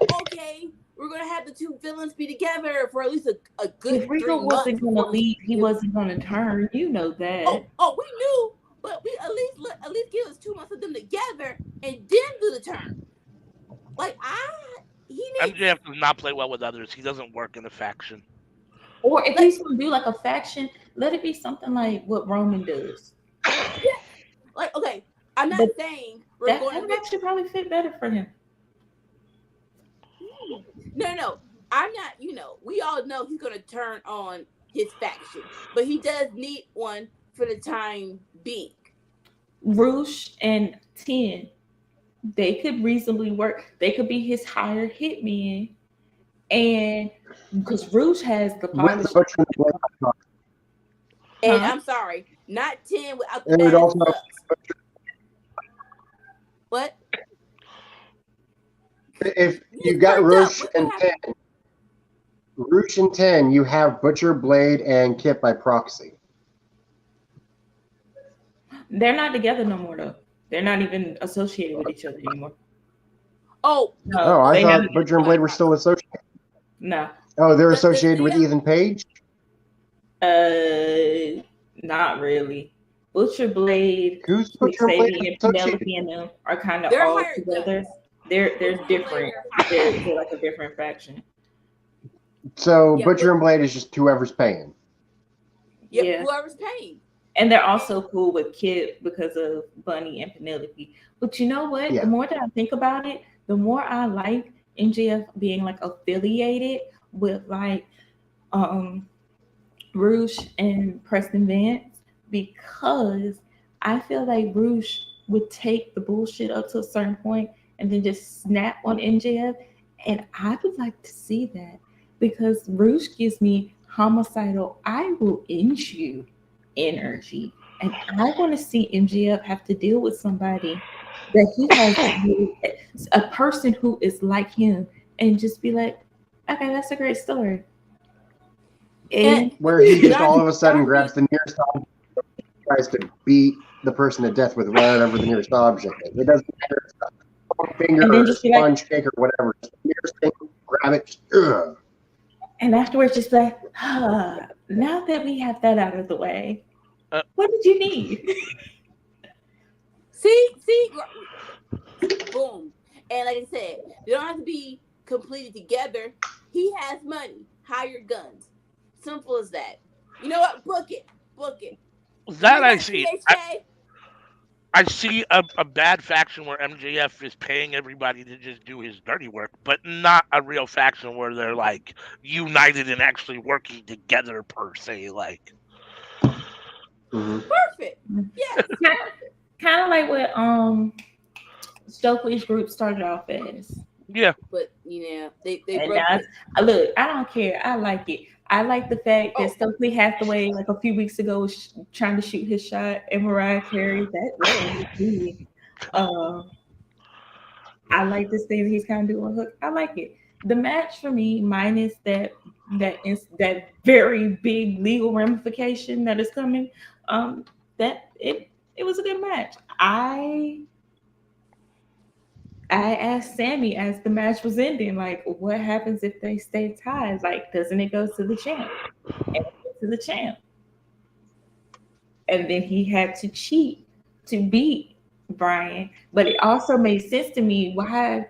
we're going to have the 2 villains be together for at least a good. If Regal wasn't going to leave, he wasn't going to turn. You know that. Oh, we knew, but we at least give us 2 months of them together and then do the turn. MJF does not play well with others. He doesn't work in a faction. Or if he's going to do like a faction, let it be something like what Roman does. Yeah. I'm not saying that would actually probably fit better for him. No. I'm not, we all know he's going to turn on his faction, but he does need one for the time being. Roosh and 10. They could reasonably work. They could be his higher hitman, and because Roosh has the partnership. And I'm sorry, not 10 without the What? If you got Roosh and 10, you have Butcher, Blade, and Kip by proxy. They're not together no more, though. They're not even associated with each other anymore. Oh, no. I thought Butcher and Blade were still associated. No. Oh, they're associated with Ethan Page? Not really. Butcher, Blade, Who's Butcher and Blade and Penelope and them are kind of all together. They're different. They're like a different faction. So Butcher and Blade is just whoever's paying. Yeah, whoever's paying. And they're also cool with Kip because of Bunny and Penelope. But you know what? Yeah. The more that I think about it, the more I like MJF being like affiliated with like Roosh and Preston Vance, because I feel like Roosh would take the bullshit up to a certain point and then just snap on MJF. And I would like to see that because Roosh gives me homicidal, I will end you energy. And I want to see MJF have to deal with somebody that he has, a person who is like him, and just be like, okay, that's a great story. And where he just all of a sudden grabs the nearest object and tries to beat the person to death with whatever the nearest object is. It doesn't matter if it's a finger or sponge cake or whatever. Just the nearest thing, grab it, just, and afterwards just like, now that we have that out of the way, what did you need? See, boom. And like I said, they don't have to be completed together. He has money. Hire guns. Simple as that. You know what? Book it. That I see. CHK? I see a bad faction where MJF is paying everybody to just do his dirty work, but not a real faction where they're like united and actually working together per se. Like, perfect. Yes, perfect. Kind of like what Stokely's group started off as. Yeah, but they and broke it. Look, I don't care. I like it. I like the fact that Stokely Hathaway, like a few weeks ago, was trying to shoot his shot, and Mariah Carey. That was me. I like this thing that he's kind of doing. Hook. I like it. The match for me, minus that very big legal ramification that is coming. That it was a good match. I asked Sammy as the match was ending, like, what happens if they stay tied? Like, doesn't it go to the champ? And then he had to cheat to beat Brian. But it also made sense to me why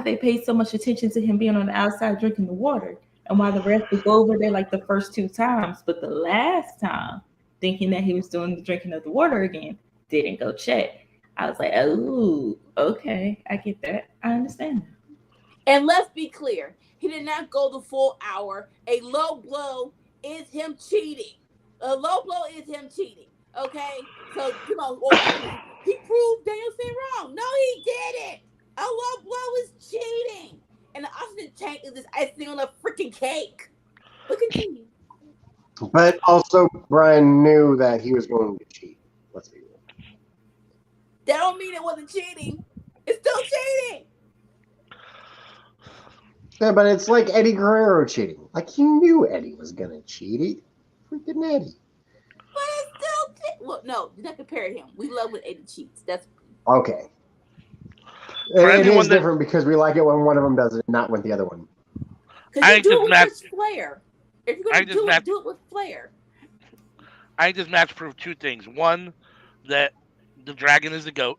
they paid so much attention to him being on the outside drinking the water, and why the ref would go over there like the first 2 times, but the last time, thinking that he was doing the drinking of the water again, didn't go check. I was like, oh, okay, I get that. I understand that. And let's be clear, he did not go the full hour. A low blow is him cheating. Okay? So, come on. He proved Danielson wrong. No, he didn't. A low blow is cheating. And the oxygen tank is this icing on a freaking cake. But continue. But also, Brian knew that he was going to cheat. Let's be real. That don't mean it wasn't cheating. It's still cheating. Yeah, but it's like Eddie Guerrero cheating. Like, he knew Eddie was going to cheat. Freaking Eddie. But it's still well, no, do not compare him. We love when Eddie cheats. That's okay. It is different because we like it when one of them does it, not when the other one. Because you do it with flair. If you're going to do it with flair. I think this match proved 2 things. 1, that the Dragon is the GOAT.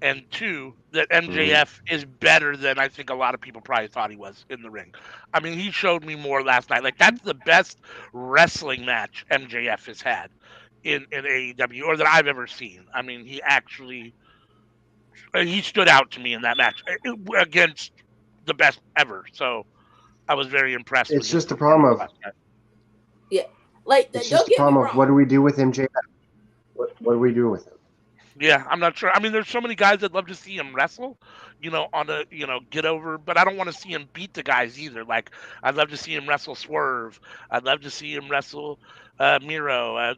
And 2, that MJF is better than I think a lot of people probably thought he was in the ring. I mean, he showed me more last night. Like, that's the best wrestling match MJF has had in AEW, or that I've ever seen. I mean, he stood out to me in that match against the best ever. So I was very impressed. It's just a problem of it's just a problem of what do we do with MJF? What do we do with him? Yeah, I'm not sure. I mean, there's so many guys I'd love to see him wrestle, on a, get over, but I don't want to see him beat the guys either. Like, I'd love to see him wrestle Swerve. I'd love to see him wrestle Miro. I'd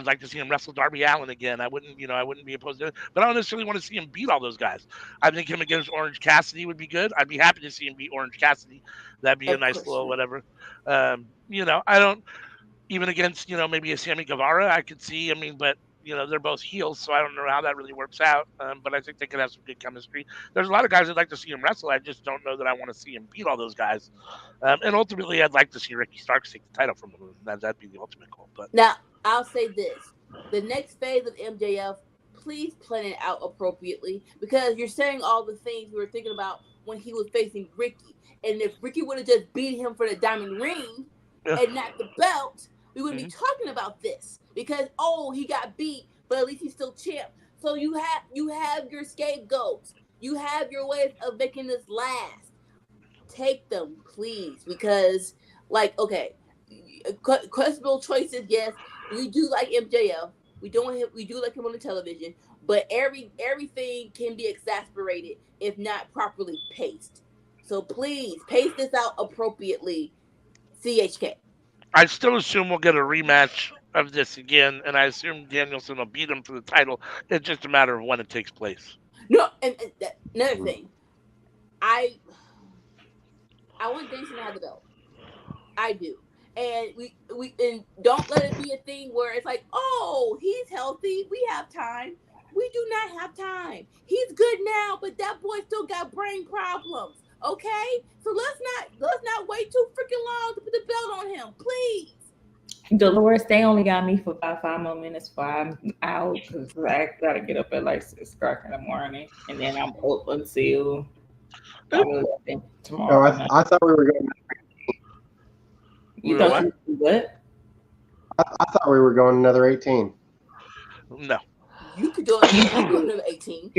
like to see him wrestle Darby Allin again. I wouldn't be opposed to it, but I don't necessarily want to see him beat all those guys. I think him against Orange Cassidy would be good. I'd be happy to see him beat Orange Cassidy. That'd be a nice little whatever. I don't, even against, maybe a Sammy Guevara, I could see, but they're both heels, so I don't know how that really works out. But I think they could have some good chemistry. There's a lot of guys I'd like to see him wrestle. I just don't know that I want to see him beat all those guys. And ultimately, I'd like to see Ricky Starks take the title from him. That'd be the ultimate goal. But now, I'll say this. The next phase of MJF, please plan it out appropriately, because you're saying all the things we were thinking about when he was facing Ricky. And if Ricky would have just beat him for the diamond ring and not the belt, we wouldn't be talking about this. Because he got beat, but at least he's still champ. So you have your scapegoats. You have your ways of making this last. Take them, please, because questionable choices. Yes, we do like MJF. We do like him on the television, but everything can be exasperated if not properly paced. So please pace this out appropriately. CHK. I still assume we'll get a rematch of this again, and I assume Danielson will beat him for the title. It's just a matter of when it takes place. No, and another thing, I want Danielson to have the belt. I do, and we don't let it be a thing where it's like, he's healthy, we have time. We do not have time. He's good now, but that boy still got brain problems. Okay, so let's not wait too freaking long to put the belt on him, please. Dolores, they only got me for about 5 more minutes before I'm out because I gotta get up at like 6 o'clock in the morning, and then I'm up until 11 tomorrow. No, I thought we were going. You thought you what? I thought we were going another 18. No. You could do another 18.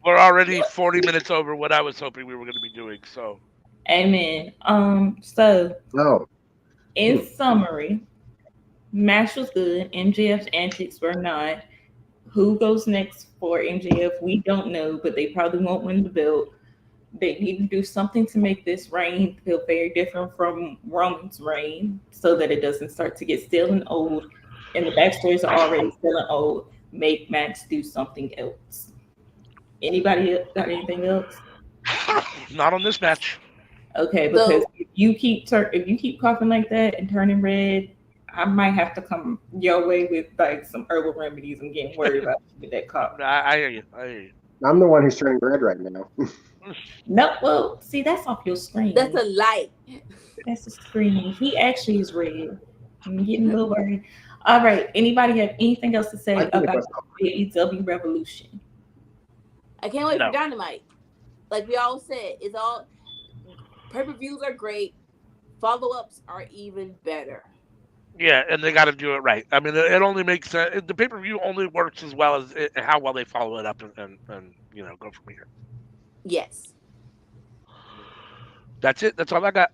We're already 40 minutes over what I was hoping we were going to be doing. So. Amen. So. No. In summary, match was good. MJF's antics were not. Who goes next for MJF? We don't know, but they probably won't win the belt. They need to do something to make this reign feel very different from Roman's reign so that it doesn't start to get stale and old. And the backstories are already stale and old. Make Max do something else. Anybody got anything else? Not on this match. Okay, because if you keep coughing like that and turning red, I might have to come your way with like some herbal remedies and getting worried about you with that cough. I hear you. I'm the one who's turning red right now. No, well, see, that's off your screen. That's a light. That's a screen. He actually is red. I'm getting a little worried. All right. Anybody have anything else to say about AEW Revolution? I can't wait for Dynamite. Like we all said, it's all pay-per-views are great. Follow-ups are even better. Yeah, and they got to do it right. I mean, it only makes sense. The pay-per-view only works as well as how well they follow it up and go from here. Yes. That's it. That's all I got.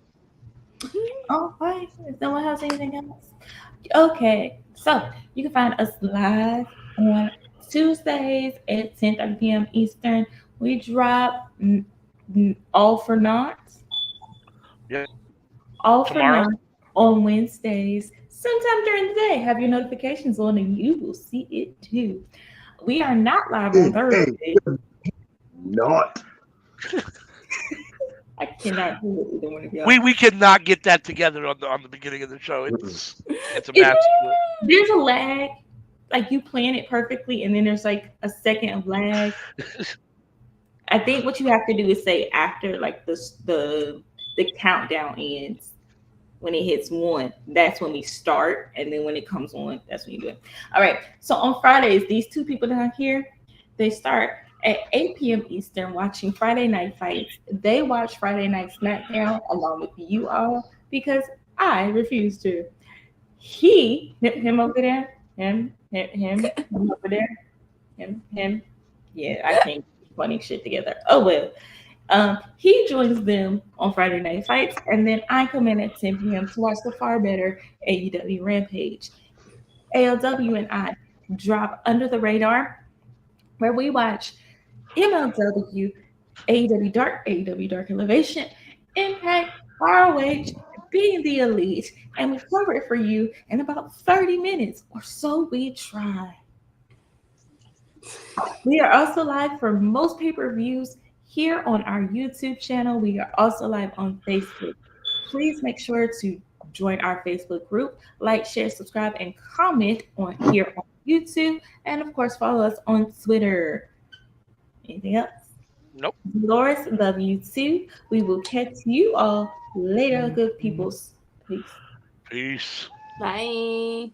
All right. If no one has anything else. Okay. So you can find us live on Tuesdays at 10:30 p.m. Eastern. We drop All for Naught. Yeah. All tomorrow. For Naught on Wednesdays. Sometime during the day. Have your notifications on and you will see it too. We are not live on Thursday. Not. I cannot do it either one of y'all. We cannot get that together on the beginning of the show. It's a match. There's a lag. Like you plan it perfectly, and then there's like a second of lag. I think what you have to do is say after like the countdown ends, when it hits 1, that's when we start, and then when it comes on, that's when you do it. All right. So on Fridays, these two people down here, they start at 8 p.m. Eastern watching Friday Night Fights. They watch Friday Night SmackDown along with you all because I refuse to. Him over there, him over there, him. Yeah, I can't keep funny shit together. Oh well. He joins them on Friday Night Fights, and then I come in at 10 p.m. to watch the far better AEW Rampage. ALW and I drop Under the Radar, where we watch MLW, AEW Dark Elevation, Impact, ROH, Being the Elite, and we cover it for you in about 30 minutes, or so we try. We are also live for most pay-per-views here on our YouTube channel. We are also live on Facebook. Please make sure to join our Facebook group, like, share, subscribe, and comment here on YouTube, and of course follow us on Twitter. Anything else? Nope. Dolores, love you too. We will catch you all later, good peoples. Peace. Peace. Bye.